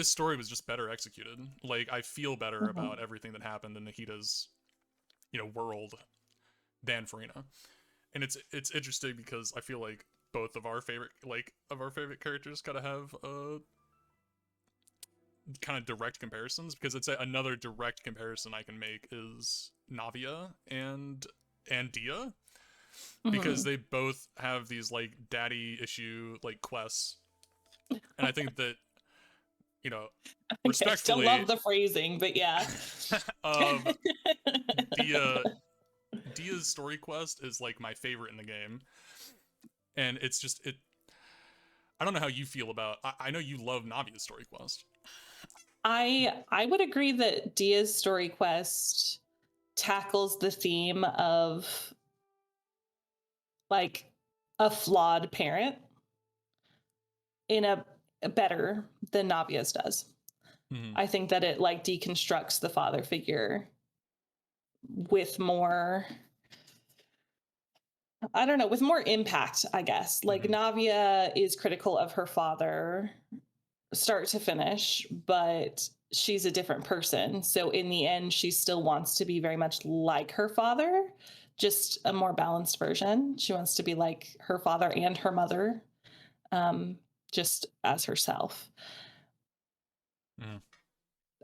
story was just better executed. Like, I feel better about everything that happened in Nahida's, world than Farina. And it's interesting because I feel like both of our favorite characters kind of have kind of direct comparisons, because it's another direct comparison I can make is Navia and Dia, because they both have these like daddy issue like quests, and I think that respectfully, I still love the phrasing, but yeah. Dia's story quest is like my favorite in the game, and it's just I don't know how you feel about. I know you love Navia's story quest. I would agree that Dia's story quest tackles the theme of like a flawed parent in a better than Navia's does. I think that it like deconstructs the father figure with more, I don't know, with more impact, I guess. Like Navia is critical of her father start to finish, but she's a different person. So in the end, she still wants to be very much like her father, just a more balanced version. She wants to be like her father and her mother, just as herself. Mm.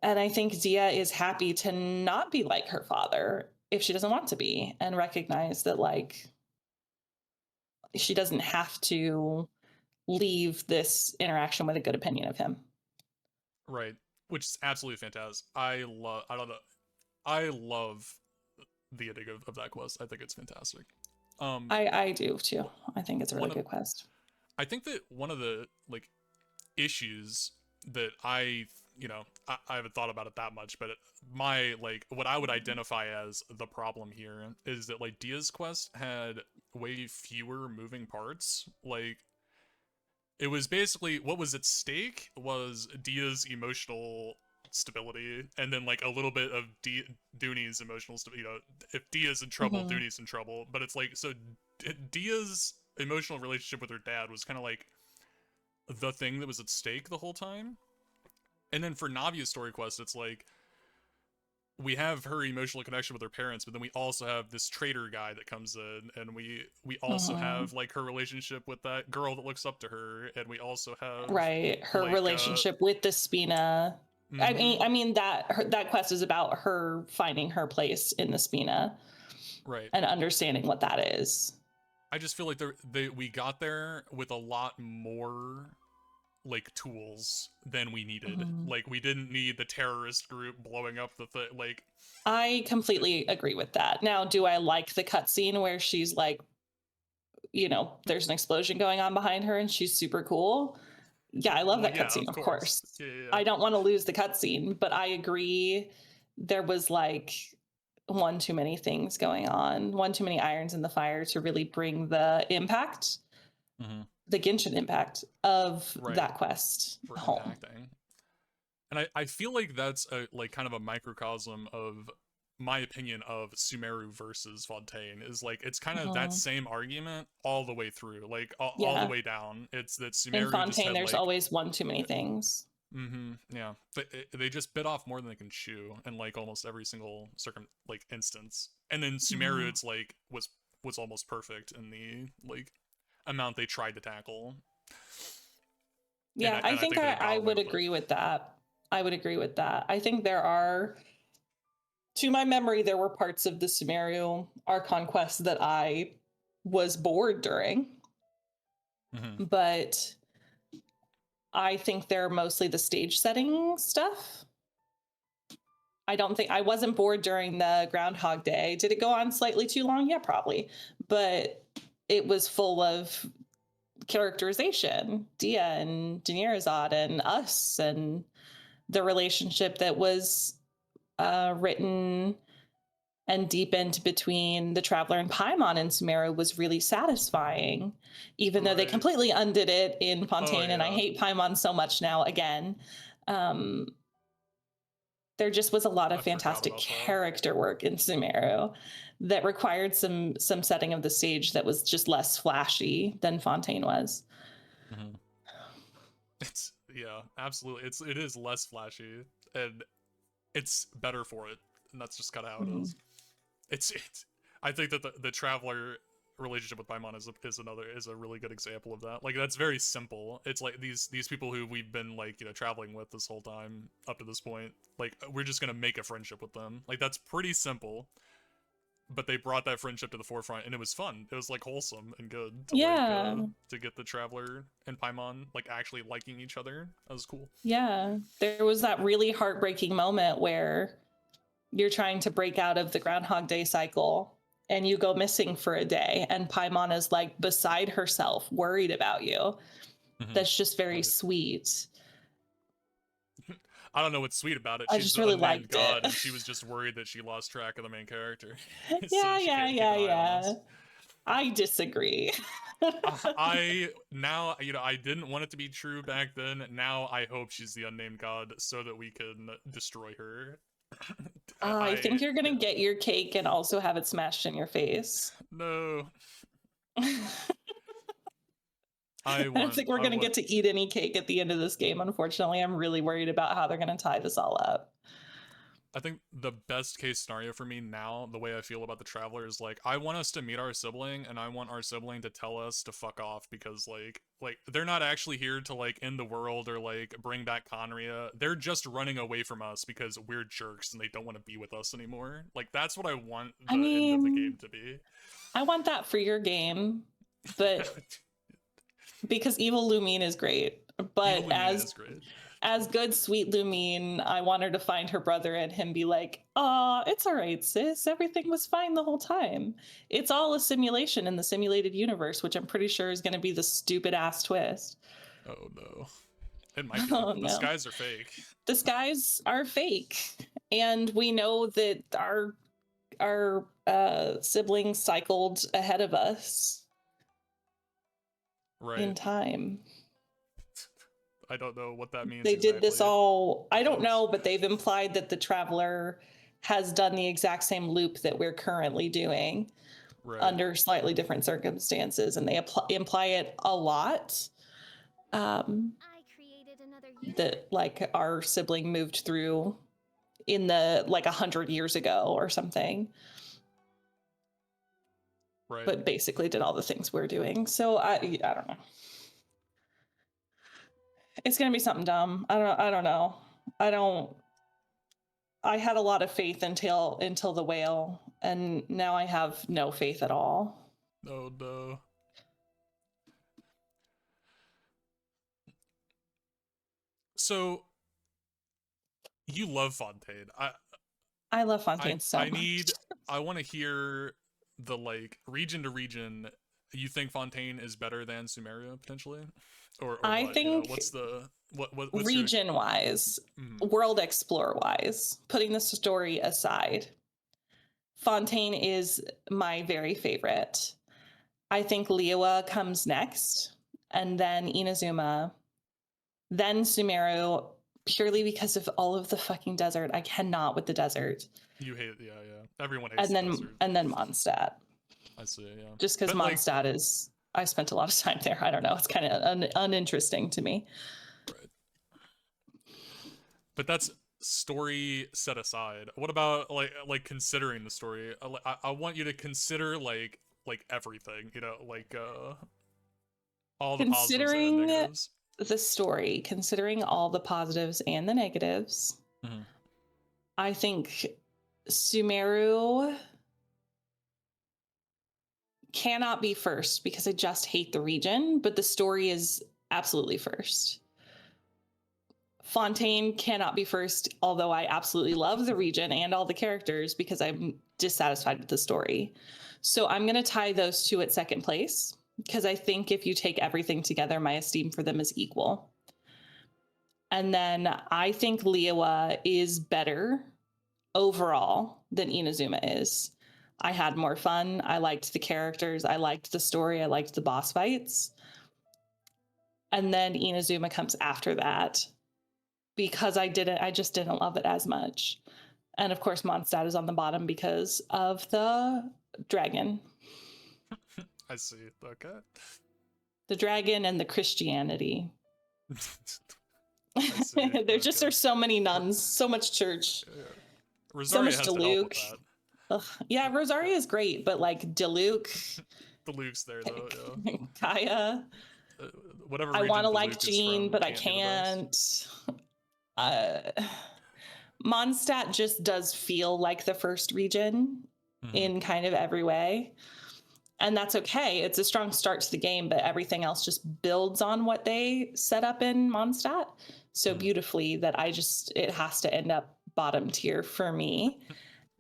And I think Dia is happy to not be like her father if she doesn't want to be, and recognize that like she doesn't have to leave this interaction with a good opinion of him. Right. Which is absolutely fantastic. I don't know. I love the ending of that quest. I think it's fantastic. I do too. I think it's a really one of good quest. I think that one of the like issues that I haven't thought about it that much, but my like what I would identify as the problem here is that like Dia's quest had way fewer moving parts. Like it was basically what was at stake was Dia's emotional stability, and then like a little bit of Dooney's emotional stability. If Dia's in trouble, Mhm. Dooney's in trouble. But it's like so Dia's emotional relationship with her dad was kind of like the thing that was at stake the whole time. And then for Navia's story quest, it's like we have her emotional connection with her parents, but then we also have this traitor guy that comes in, and we also have like her relationship with that girl that looks up to her, and we also have Right, her like relationship with the Spina. mm-hmm. I mean that quest is about her finding her place in the Spina Right. and understanding what that is. I just feel like we got there with a lot more like tools than we needed. Mhm. Like we didn't need the terrorist group blowing up the thing. Like I completely agree with that. Now, do I like the cutscene where she's like, there's an explosion going on behind her and she's super cool? Yeah, I love well, that yeah, cutscene, of of course. course. Yeah. I don't want to lose the cutscene, but I agree there was like one too many things going on, one too many irons in the fire to really bring the impact, Mm-hmm. the Genshin impact of Right. that quest For home. impacting. And I feel like that's a like kind of a microcosm of my opinion of Sumeru versus Fontaine is like it's kind of that Mhm. same argument all the way through, like all the Yeah. way down. It's that In Sumeru just Fontaine, had there's like always one too many things. yeah, they just bit off more than they can chew in like almost every single like instance. And then Sumeru, Mhm. it's like was almost perfect in the like amount they tried to tackle. Yeah, I And I think think they I got away would with it. agree with that. I would agree with that. I think there are, to my memory, there were parts of the Sumeru Archon quest that I was bored during, Mm-hmm. but I think they're mostly the stage setting stuff. I wasn't bored during the Groundhog Day. Did it go on slightly too long? Yeah, probably. But it was full of characterization, Dia and Daenerys and us, and the relationship that was written and deepened between the Traveler and Paimon in Sumeru was really satisfying, even though they Right. completely undid it in Oh Fontaine. And I yeah. hate Paimon so much now again. Um, there just was a lot of I forgot fantastic about that. character work in Sumeru that required some setting of the stage that was just less flashy than Fontaine was. Mm-hmm. It's yeah, absolutely. It is less flashy and it's better for it, and that's just kind of how it Mhm. is. It's. I think that the traveler relationship with Paimon is a really good example of that. Like that's very simple. It's like these people who we've been like traveling with this whole time up to this point. Like we're just gonna make a friendship with them. Like that's pretty simple. But they brought that friendship to the forefront, and it was fun. It was like wholesome and good Yeah. to get the traveler and Paimon like actually liking each other. That was cool. Yeah. There was that really heartbreaking moment where you're trying to break out of the Groundhog Day cycle and you go missing for a day, and Paimon is like beside herself, worried about you. Mm-hmm. That's just very Right. sweet. I don't know what's sweet about it. I She's just the really unnamed liked it. god, and she was just worried that she lost track of the main character, so Yeah, she yeah, can't keep yeah, an eye on yeah. us. I disagree. I now I didn't want it to be true back then. Now I hope she's the unnamed god so that we can destroy her. I think you're Yeah. gonna get your cake and also have it smashed in your face. No. I don't think we're I gonna want get to eat any cake at the end of this game. Unfortunately, I'm really worried about how they're gonna tie this all up. I think the best case scenario for me now, the way I feel about the Traveler is like I want us to meet our sibling, and I want our sibling to tell us to fuck off because like they're not actually here to like end the world or like bring back Conria. They're just running away from us because we're jerks and they don't want to be with us anymore. Like that's what I want I the end of the mean, game to be. I want that for your game, but because evil Lumine is great. But Evil Lumina is great. as good sweet Lumine, I want her to find her brother and him be like, "Aw, it's all right, sis. Everything was fine the whole time. It's all a simulation in the simulated universe," which I'm pretty sure is going to be the stupid ass twist. Oh no. It might be. Oh The no. skies are fake. The skies are fake, and we know that our siblings cycled ahead of us Right. in time. I don't know what that means. They exactly. did this all, I don't know, but they've implied that the Traveler has done the exact same loop that we're currently doing, right, under slightly different circumstances, and they imply it a lot. I created another That like our sibling moved through in the like 100 years ago or something. Right. But basically did all the things we're doing. So I don't know. It's gonna be something dumb. I don't know. I had a lot of faith until the whale, and now I have no faith at all. Oh no. So you love Fontaine. I love Fontaine so much. I want to hear the like region to region. You think Fontaine is better than Sumeru potentially, or I what, think you know, what's the what's region wise, world explore wise, putting the story aside, Fontaine is my very favorite. I think Liyue comes next, and then Inazuma, then Sumeru, purely because of all of the fucking desert. I cannot with the desert. You hate, yeah. Everyone hates the desert. And then Mondstadt. I see, yeah. Just because Mondstadt is, I spent a lot of time there. I don't know. It's kind of uninteresting to me. Right. But that's story set aside. What about like considering the story? I want you to consider like everything, you know, like all the positives and negatives. The story, considering all the positives and the negatives, I think Sumeru cannot be first because I just hate the region, but the story is absolutely first. Fontaine cannot be first, although I absolutely love the region and all the characters because I'm dissatisfied with the story. So I'm going to tie those two at second place because I think if you take everything together, my esteem for them is equal. And then I think Liyue is better overall than Inazuma is. I had more fun. I liked the characters. I liked the story. I liked the boss fights. And then Inazuma comes after that because I just didn't love it as much. And of course, Mondstadt is on the bottom because of the dragon. I see. Okay. The dragon and the Christianity. I see. There just are so many nuns, so much church. Yeah. Rosaria so much Diluc. Yeah, Rosaria is great, but like Diluc. Diluc's there though. Yeah. Kaya. Whatever. I want to like Jean, but I can't. Mondstadt just does feel like the first region in kind of every way. And that's okay. It's a strong start to the game, but everything else just builds on what they set up in Mondstadt so beautifully that it has to end up bottom tier for me.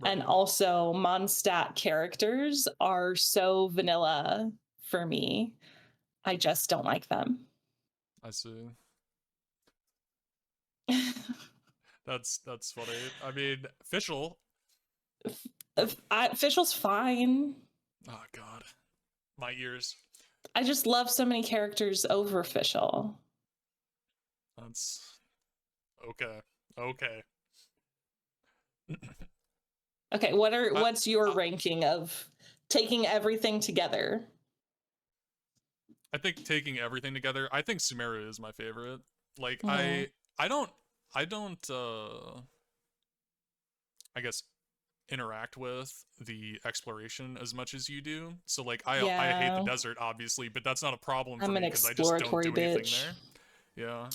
Right. And also Mondstadt characters are so vanilla for me. I just don't like them. I see. That's funny. I mean, Fischl. Fischl's fine. Oh God, my ears. I just love so many characters over Fischl. That's okay. Okay. Okay, what's your ranking of taking everything together? I think taking everything together, I think Sumeru is my favorite. Like I don't I guess, interact with the exploration as much as you do. So like I hate the Yeah, desert obviously, but that's not a problem for I'm me an because I just don't exploratory do anything bitch. there. Yeah.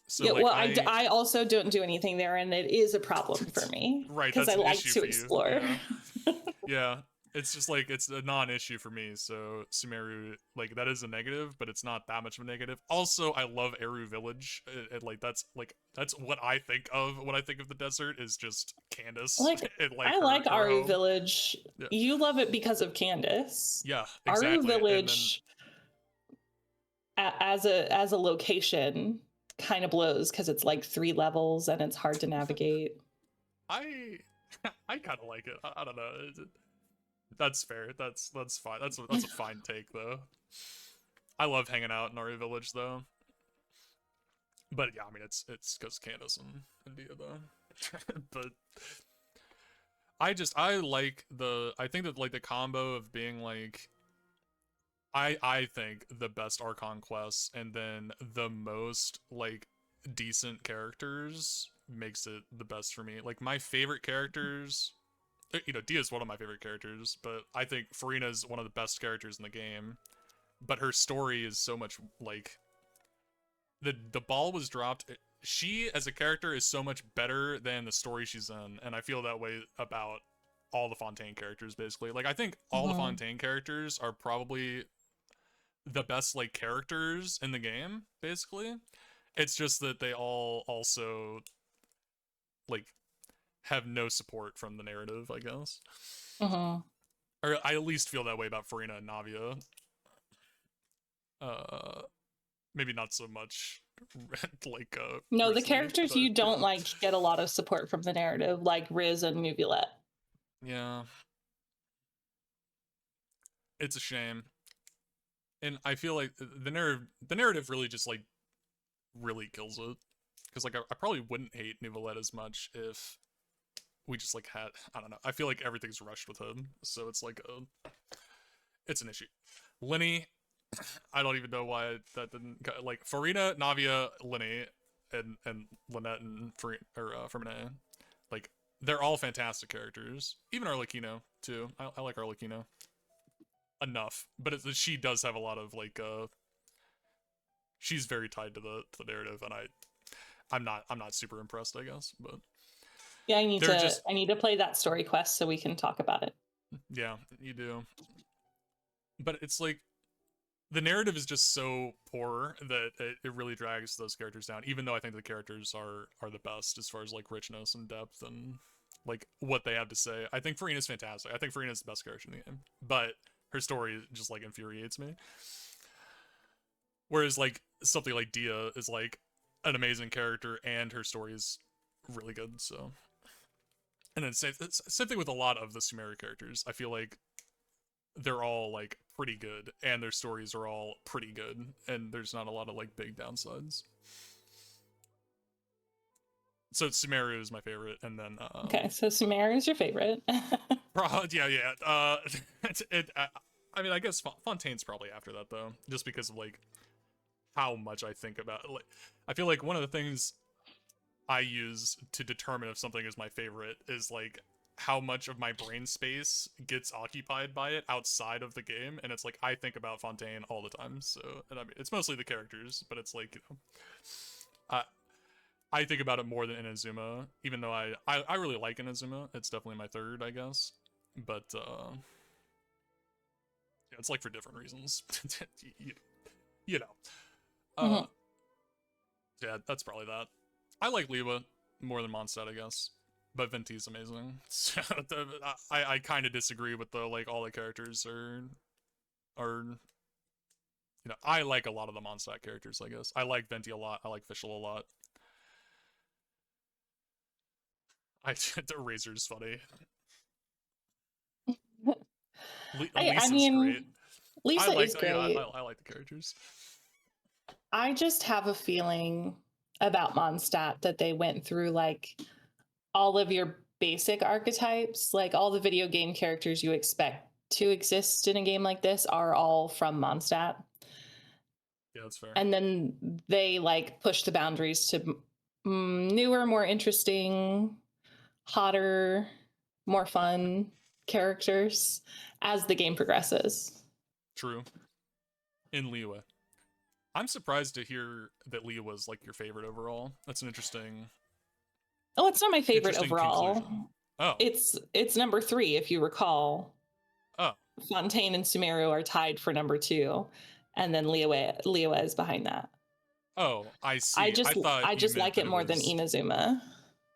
So Yeah, like well, I also don't do anything there, and it is a problem for me right, because that's I an like issue to for you. explore. Yeah. Yeah. It's just like it's a non-issue for me. So Sumeru, like that is a negative, but it's not that much of a negative. Also, I love Eru Village. That's what I think of when I think of the desert is just Candace Like, and like I her like her Aru home. Village. Yeah. You love it because of Candace. Yeah, Aru exactly. And then Village as a location kind of blows because it's like 3 levels and it's hard to navigate. I I kind of like it. I don't know. That's fair. That's fine. That's a fine take though. I love hanging out in Aru Village though. But yeah, I mean it's because Candace and India though. But I think that like the combo of being like I think the best Archon quests and then the most like decent characters makes it the best for me. Like my favorite characters, Dia's one of my favorite characters, but I think Farina is one of the best characters in the game. But her story is so much like the ball was dropped. She as a character is so much better than the story she's in, and I feel that way about all the Fontaine characters basically. Like I think all the Fontaine characters are probably the best like characters in the game basically. It's just that they all also like have no support from the narrative, I guess. Or I at least feel that way about Farina and Navia. Maybe not so much like No, the recently, characters but you don't like get a lot of support from the narrative, like Riz and Nuvulette. yeah, it's a shame. And I feel like the narrative really just like really kills it because like I probably wouldn't hate Nuvulette as much if we just like had, I don't know, I feel like everything's rushed with him, so it's like it's an issue. Lenny, I don't even know why that didn't like Farina, Navia, Lenny, and Lynette and Fermine, like they're all fantastic characters. Even Arlecchino too. I like Arlecchino enough, but she does have a lot of like she's very tied to the narrative, and I'm not super impressed, I guess, but yeah, I need to play that story quest so we can talk about it. Yeah, you do. But it's like the narrative is just so poor that it really drags those characters down, even though I think the characters are the best as far as like richness and depth and like what they have to say. I think Farina's fantastic. I think Farina's the best character in the game, but her story just like infuriates me. Whereas like something like Dia is like an amazing character and her story is really good. So, and then same thing with a lot of the Sumeru characters. I feel like they're all like pretty good and their stories are all pretty good and there's not a lot of like big downsides. So Sumeru is my favorite, and then okay, so Sumeru is your favorite. yeah. I mean, I guess Fontaine's probably after that though, just because of like how much I think about it. Like, I feel like one of the things I use to determine if something is my favorite is like how much of my brain space gets occupied by it outside of the game, and it's like I think about Fontaine all the time. So, and I mean, it's mostly the characters, but it's like, I think about it more than Inazuma, even though I really like Inazuma. It's definitely my third, I guess. But yeah, it's like for different reasons. you know. Yeah, that's probably that. I like Liwa more than Mondstadt, I guess. But Venti's amazing. So I kind of disagree with the like all the characters are I like a lot of the Mondstadt characters, I guess. I like Venti a lot. I like Fischl a lot. The Razor's funny. Lisa's great. Lisa is great. I like the characters. I just have a feeling about Mondstadt that they went through like all of your basic archetypes, like all the video game characters you expect to exist in a game like this are all from Mondstadt. Yeah, that's fair. And then they like push the boundaries to newer, more interesting hotter, more fun characters as the game progresses. True. In Liyue. I'm surprised to hear that Liyue was like your favorite overall. That's an interesting. Oh, it's not my favorite Interesting overall. conclusion. Oh. It's number 3, if you recall. Oh. Fontaine and Sumeru are tied for number 2, and then Liyue is behind that. Oh, I see. I just like it more than was... Inazuma.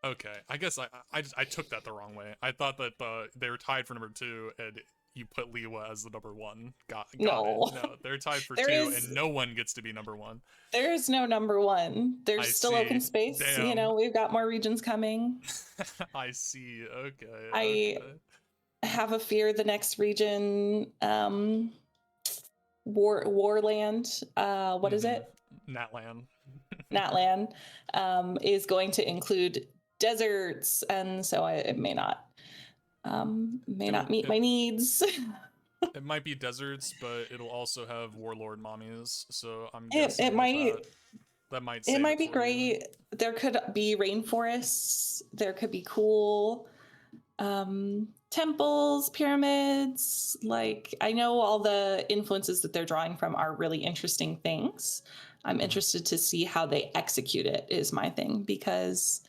Okay, I guess I took that the wrong way. I thought that they were tied for number 2, and you put Liyue as the number 1. Got no. it. No, they're tied for 2, and no one gets to be number 1. There is no number 1. There's still open space. Damn. You know, we've got more regions coming. I see. Okay. I have a fear the next region, Warland. What is it? Natlan. Natlan is going to include deserts, and so it may not meet my needs. It might be deserts, but it'll also have warlord mommies. So I'm guessing it might be great. You. There could be rainforests. There could be cool temples, pyramids. Like, I know all the influences that they're drawing from are really interesting things. I'm interested to see how they execute it is my thing, because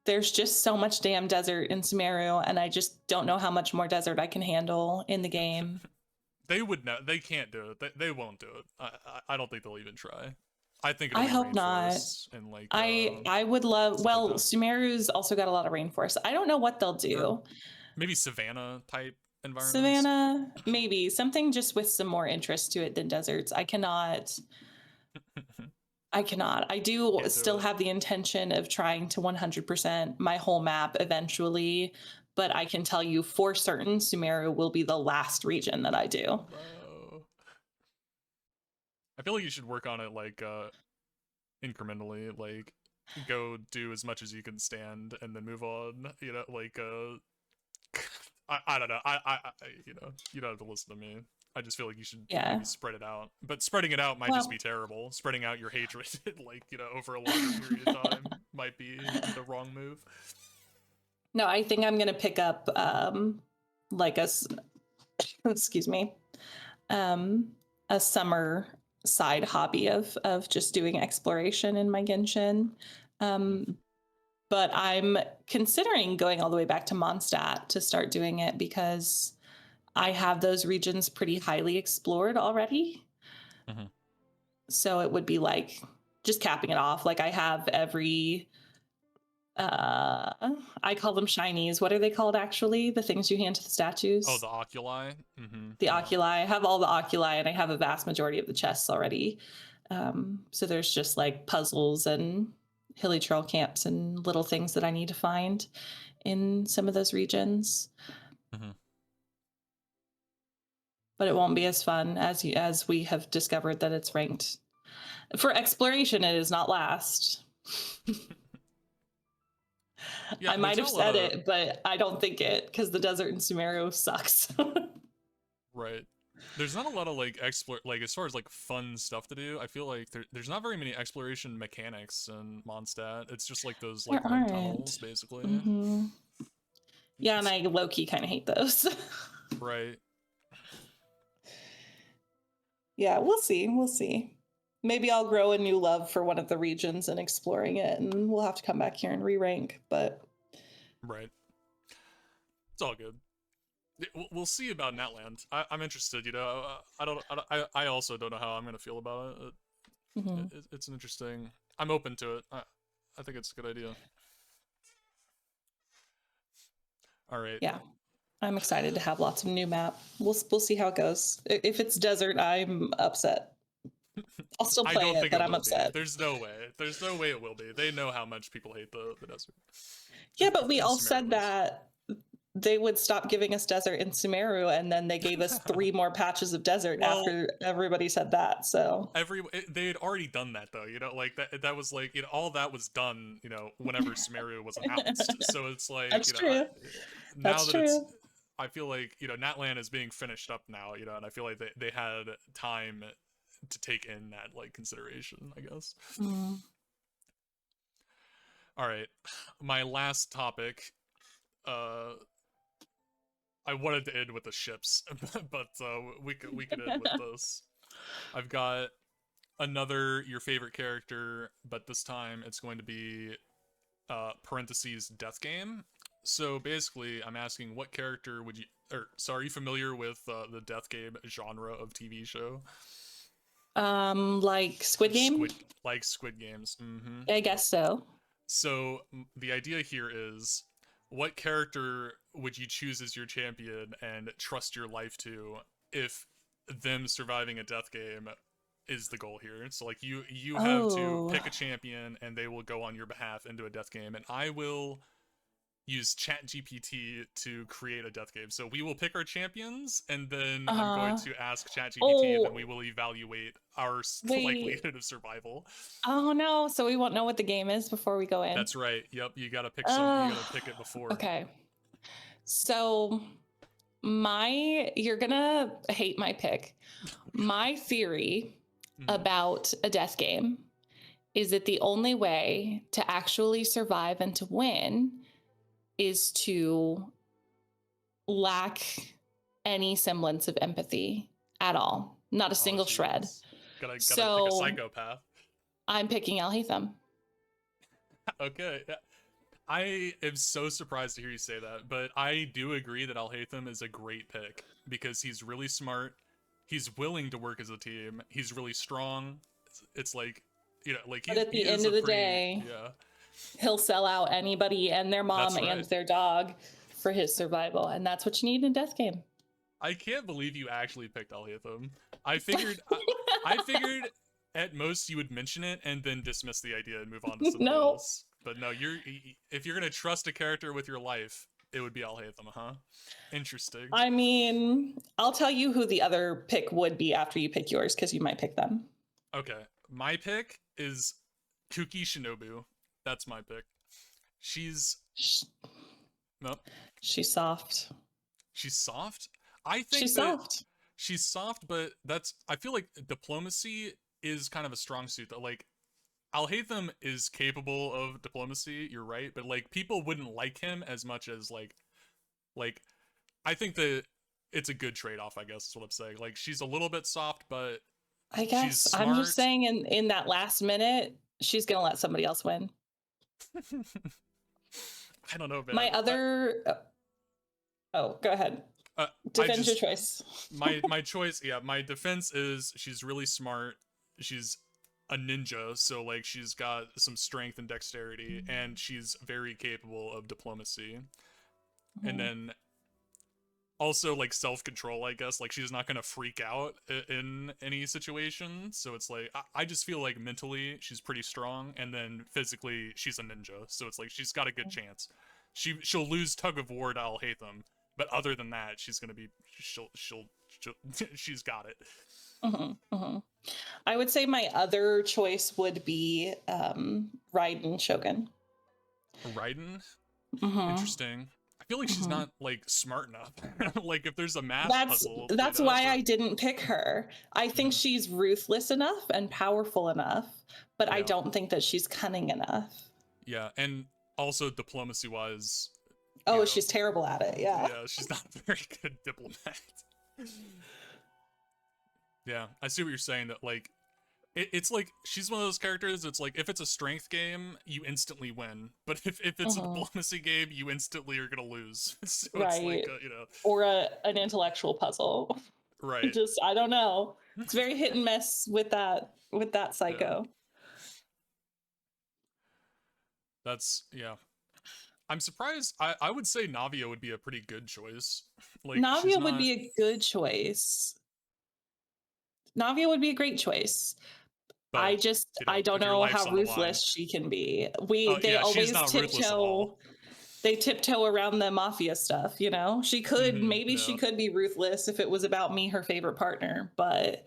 there's just so much damn desert in Sumeru, and I just don't know how much more desert I can handle in the game. They would know. They can't do it. They won't do it. I don't think they'll even try. I think I hope not. And like I would love. Well, like Sumeru's also got a lot of rainforest. I don't know what they'll do. Maybe savannah type environments. Savannah, maybe something just with some more interest to it than deserts. I cannot. I do still have the intention of trying to 100% my whole map eventually, but I can tell you for certain Sumeru will be the last region that I do. Whoa. I feel like you should work on it like incrementally, like go do as much as you can stand and then move on, you know, like I don't know. I you know, you don't have to listen to me. I just feel like you should maybe spread it out. But spreading it out might just be terrible. Spreading out your hatred, like, you know, over a longer period of time might be the wrong move. No, I think I'm going to pick up like excuse me, a summer side hobby of just doing exploration in my Genshin. But I'm considering going all the way back to Mondstadt to start doing it, because I have those regions pretty highly explored already. Mm-hmm. So it would be like just capping it off. Like I have every, I call them shinies. What are they called actually? The things you hand to the statues? Oh, the oculi? Mm-hmm. The oculi. I have all the oculi, and I have a vast majority of the chests already. So there's just like puzzles and hilly trail camps and little things that I need to find in some of those regions. Mm-hmm. But it won't be as fun as we have discovered that it's ranked. For exploration, it is not last. Yeah, I might have said it, but I don't think it, because the desert in Sumeru sucks. Right. There's not a lot of like as far as like fun stuff to do. I feel like there's not very many exploration mechanics in Mondstadt. It's just like those like tunnels, basically. Mm-hmm. Yeah, and I low-key kind of hate those. Right. Yeah, we'll see. Maybe I'll grow a new love for one of the regions and exploring it, and we'll have to come back here and re-rank, but... Right. It's all good. We'll see about Natland. I'm interested, you know. I also don't know how I'm going to feel about it. Mm-hmm. It's an interesting... I'm open to it. I think it's a good idea. All right. Yeah. I'm excited to have lots of new map. We'll see how it goes. If it's desert, I'm upset. I'll still play it, but I'm upset. There's no way. There's no way it will be. They know how much people hate the desert. Yeah, but we all said that they would stop giving us desert in Sumeru, and then they gave us 3 more patches of desert after everybody said that. So they had already done that, though. You know, like that was like, you know, all that was done, you know, whenever Sumeru was announced. So it's like, that's you know, true. That's true. I feel like, you know, Natlan is being finished up now, you know, and I feel like they had time to take in that like consideration, I guess. Mm. All right, my last topic. I wanted to end with the ships, but we could end with this. I've got another your favorite character, but this time it's going to be parentheses death game. So basically, I'm asking what character would you, or so are you familiar with the death game genre of TV show? Like Squid Game? Like Squid Games. Mm-hmm. I guess so. So the idea here is, what character would you choose as your champion and trust your life to if them surviving a death game is the goal here? So like you have to pick a champion and they will go on your behalf into a death game, and I will use ChatGPT to create a death game. So we will pick our champions, and then I'm going to ask ChatGPT, and then we will evaluate our likelihood of survival. Oh no! So we won't know what the game is before we go in. That's right. Yep. You gotta pick some. You gotta pick it before. Okay. So you're gonna hate my pick. My theory about a death game is that the only way to actually survive and to win is to lack any semblance of empathy at all. Not a single shred. Gotta pick a psychopath. I'm picking Alhaitham. Okay. I am so surprised to hear you say that, but I do agree that Alhaitham is a great pick because he's really smart. He's willing to work as a team. He's really strong. It's like, like but at the end of the day, he'll sell out anybody and their mom and their dog for his survival, and that's what you need in a death game. I can't believe you actually picked Alhaitham. I figured at most you would mention it and then dismiss the idea and move on to something else. But no, if you're gonna trust a character with your life, it would be Alhaitham, huh? Interesting. I mean, I'll tell you who the other pick would be after you pick yours, because you might pick them. Okay, my pick is Kuki Shinobu. That's my pick. She's She's soft. She's soft? I think she's soft. She's soft, but I feel like diplomacy is kind of a strong suit though. Like, Alhaitham is capable of diplomacy, you're right, but like people wouldn't like him as much as like I think that it's a good trade-off, I guess is what I'm saying. Like, she's a little bit soft, but I guess I'm just saying in that last minute, she's gonna let somebody else win. I don't know, man. My other go ahead. Defend your choice. my choice, my defense is she's really smart. She's a ninja, so like she's got some strength and dexterity, and she's very capable of diplomacy. And then also like self-control, I guess. Like, she's not gonna freak out in any situation, so it's like I just feel like mentally she's pretty strong, and then physically she's a ninja, so it's like she's got a good chance. She'll lose tug of war to Alhaitham, but other than that, she's gonna be she's got it. I would say my other choice would be Raiden Shogun. Raiden? Interesting. I feel like she's not like smart enough. Like, if there's a math puzzle. That's why I didn't pick her. I think she's ruthless enough and powerful enough, but I don't think that she's cunning enough. Yeah, and also diplomacy wise. Oh, she's terrible at it. Yeah. Yeah, she's not a very good diplomat. Yeah, I see what you're saying, that like it's like she's one of those characters. It's like if it's a strength game, you instantly win, but if it's a diplomacy game, you instantly are gonna lose. So it's like or an intellectual puzzle. Right. I don't know. It's very hit and miss with that psycho. That's I'm surprised. I would say Navia would be a pretty good choice. Like, Navia would be a good choice. Navia would be a great choice. But, I don't know how ruthless she can be. They always tiptoe. They tiptoe around the mafia stuff, She could she could be ruthless if it was about me, her favorite partner, but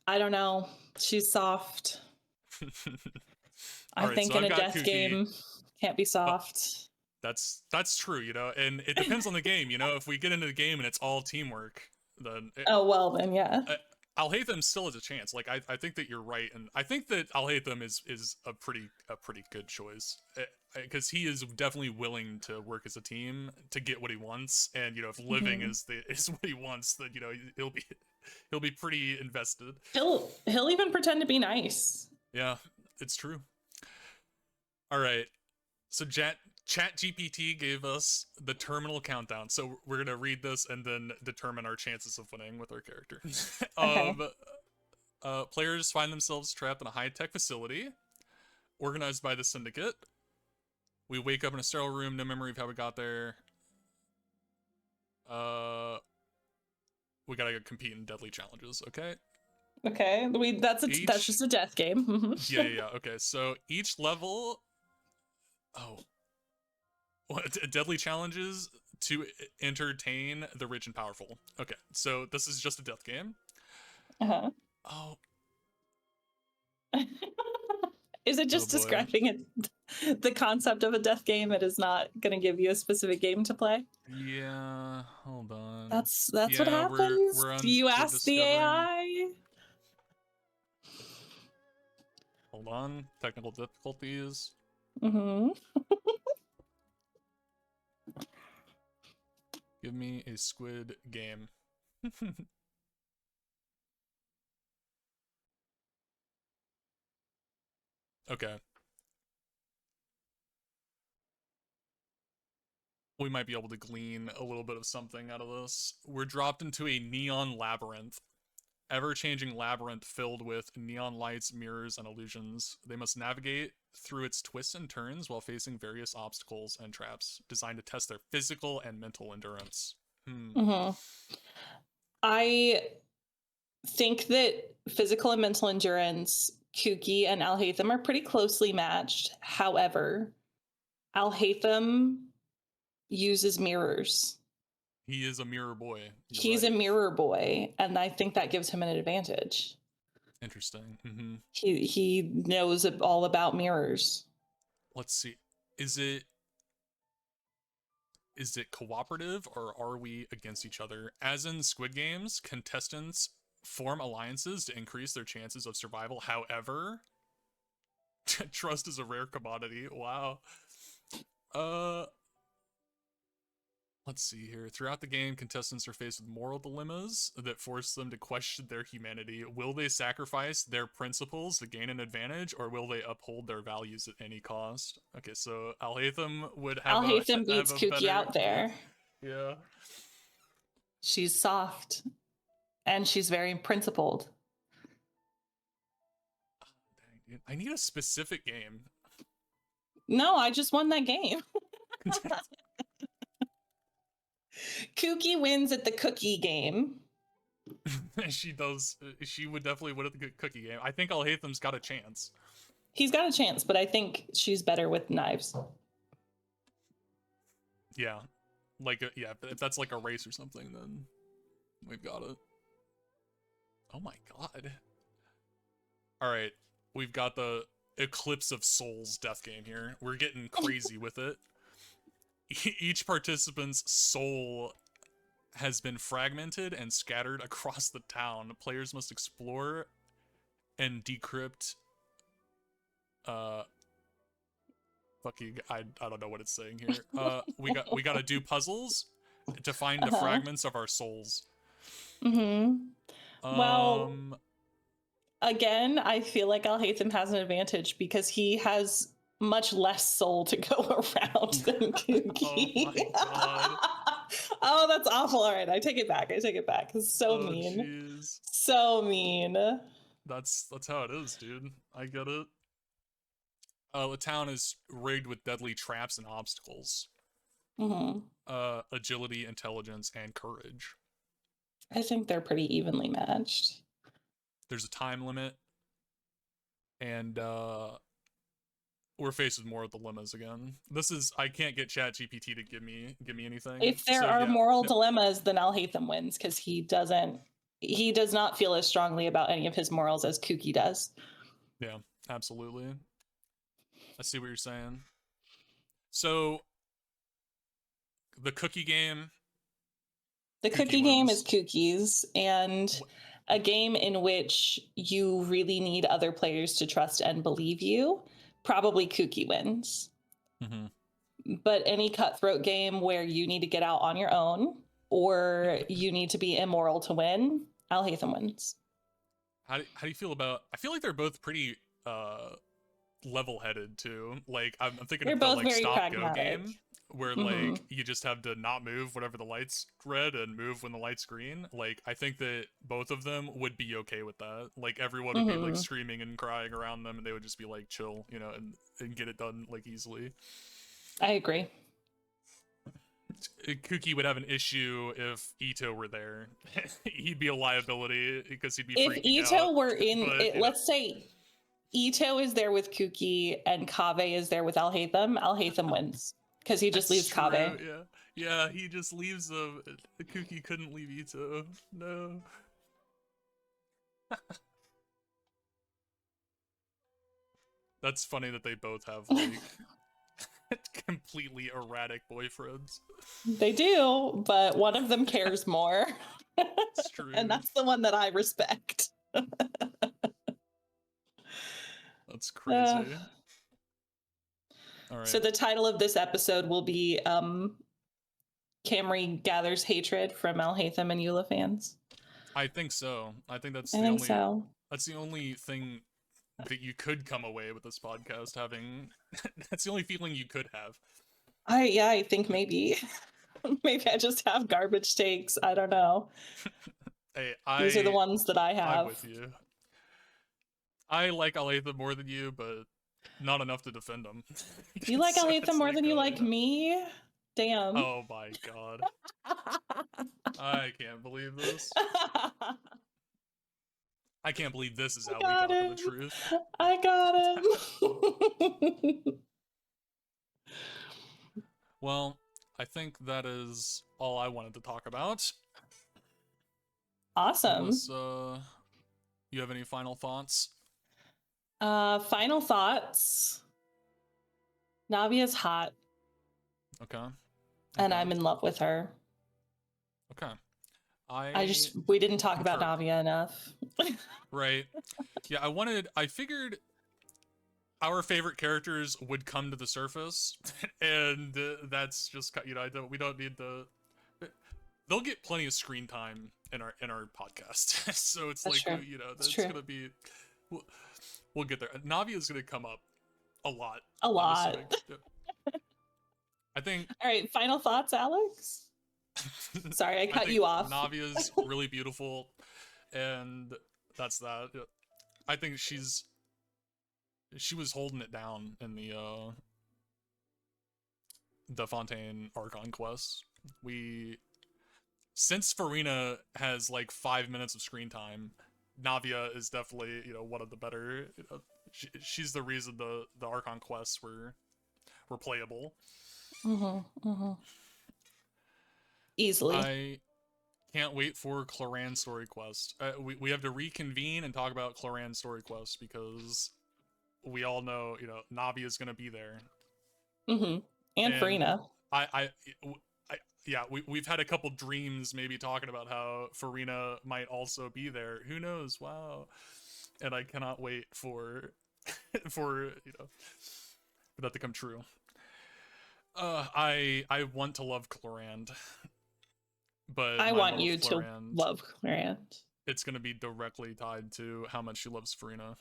I don't know. She's soft. I think in a death game can't be soft. That's true, and it depends on the game, if we get into the game and it's all teamwork, then then yeah. Alhaitham still has a chance. Like I think that you're right, and I think that Alhaitham is a pretty good choice because he is definitely willing to work as a team to get what he wants, and you know if living is what he wants, then you know he'll be pretty invested. He'll even pretend to be nice. Yeah, it's true. All right, so ChatGPT gave us the terminal countdown. So we're going to read this and then determine our chances of winning with our character. Okay. Players find themselves trapped in a high-tech facility organized by the Syndicate. We wake up in a sterile room, no memory of how we got there. We got to compete in deadly challenges, okay? Okay. That's just a death game. Yeah. Okay, so each level... Oh. What, deadly challenges to entertain the rich and powerful. Okay, so this is just a death game. Uh-huh. Oh. Is it just describing it, the concept of a death game? It is not going to give you a specific game to play? Yeah, hold on. That's what happens. You ask the AI. Hold on, technical difficulties. Give me a squid game. Okay. We might be able to glean a little bit of something out of this. We're dropped into a neon labyrinth. Ever-changing labyrinth filled with neon lights, mirrors, and illusions. They must navigate through its twists and turns while facing various obstacles and traps designed to test their physical and mental endurance. I think that physical and mental endurance, Kuki and Alhaitham are pretty closely matched. However, Alhaitham uses mirrors. He is a mirror boy. He's a mirror boy, and I think that gives him an advantage. Interesting. He knows all about mirrors. Let's see. Is it cooperative, or are we against each other? As in Squid Games, contestants form alliances to increase their chances of survival. However, trust is a rare commodity. Wow. Let's see here. Throughout the game, contestants are faced with moral dilemmas that force them to question their humanity. Will they sacrifice their principles to gain an advantage, or will they uphold their values at any cost? Okay, so Alhaitham would have Alhaitham beats Kuki out there. Yeah. She's soft, and she's very principled. Dang, dude. I need a specific game. No, I just won that game. Kuki wins at the cookie game. She does. She would definitely win at the cookie game. I think Alhaitham's got a chance. He's got a chance, but I think she's better with knives. Yeah. Like, yeah, if that's like a race or something, then we've got it. Oh my god. Alright. We've got the Eclipse of Souls death game here. We're getting crazy with it. Each participant's soul has been fragmented and scattered across the town. Players must explore and decrypt. Fucking, I don't know what it's saying here. We got to do puzzles to find the fragments of our souls. Well, again, I feel like Alhaitham has an advantage because he has much less soul to go around than Kuki. Oh my god. Oh, that's awful. All right, I take it back. It's so mean. Geez. So mean. That's how it is, dude. I get it. The town is rigged with deadly traps and obstacles. Agility, intelligence, and courage. I think they're pretty evenly matched. There's a time limit, and we're faced with more dilemmas again. I can't get ChatGPT to give me anything. If there are moral dilemmas, then Alhaitham wins because he does not feel as strongly about any of his morals as Kuki does. Yeah, absolutely. I see what you're saying. So the cookie game. The cookie game is Kuki's, and a game in which you really need other players to trust and believe you, probably Kuki wins. But any cutthroat game where you need to get out on your own or you need to be immoral to win, Alhaitham wins. How do you feel about? I feel like they're both pretty level-headed too. Like I'm thinking They're of the both like very stop pragmatic. go game where like you just have to not move whenever the light's red and move when the light's green. Like I think that both of them would be okay with that. Like everyone would be like screaming and crying around them, and they would just be like chill, you know, and get it done like easily. I agree. Kuki would have an issue if Ito were there. He'd be a liability because he'd be If freaking Ito out. were in But, it, let's say Ito is there with Kuki and Kaveh is there with Alhaitham wins because he just leaves true, Kaveh. Yeah, he just leaves them. Kuki couldn't leave Ito. No. That's funny that they both have like completely erratic boyfriends. They do, but one of them cares more. It's true. And that's the one that I respect. That's crazy. All right. So the title of this episode will be Camry gathers hatred from Alhaitham and Eula fans. I think so. I think that's that's the only thing that you could come away with this podcast having. That's the only feeling you could have. I think maybe maybe I just have garbage takes. I don't know. Hey, These are the ones that I have. I'm with you. I like Alhaitham more than you, but not enough to defend him. You like Alhaitham more than you like me? Damn. Oh my god. I can't believe this. I can't believe this is how we got to the truth. I got him. Well, I think that is all I wanted to talk about. Awesome. Unless, you have any final thoughts? Final thoughts. Navia's hot. Okay. And I'm in love with her. Okay. We didn't talk about Navia enough. Right. Yeah, I figured our favorite characters would come to the surface, and that's just, you know, we don't need the. They'll get plenty of screen time in our podcast, so it's that's like true. You know that's gonna be. We'll get there. Navia's gonna come up a lot. A lot. I think. All right. Final thoughts, Alex. Sorry, I cut you off. Navia's really beautiful, and that's that. I think she was holding it down in the Fontaine Archon quest. Since Farina has like 5 minutes of screen time, Navia is definitely, you know, one of the better. You know, she's the reason the Archon quests were playable. Easily. I can't wait for Cloran's story quest. We have to reconvene and talk about Cloran's story quest because we all know, you know, Navi is gonna be there. And Farina. Yeah, we've had a couple dreams maybe talking about how Farina might also be there. Who knows? Wow. And I cannot wait for for that to come true. I want to love Clorand. But I want you to love Clorand. It's going to be directly tied to how much she loves Farina.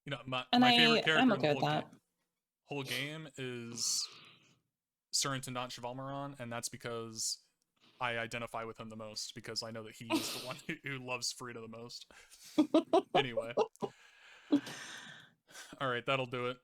You know, my favorite character in the whole game is Surintendant Chevalmaron, and that's because I identify with him the most, because I know that he's the one who loves Farina the most. Anyway. All right, that'll do it.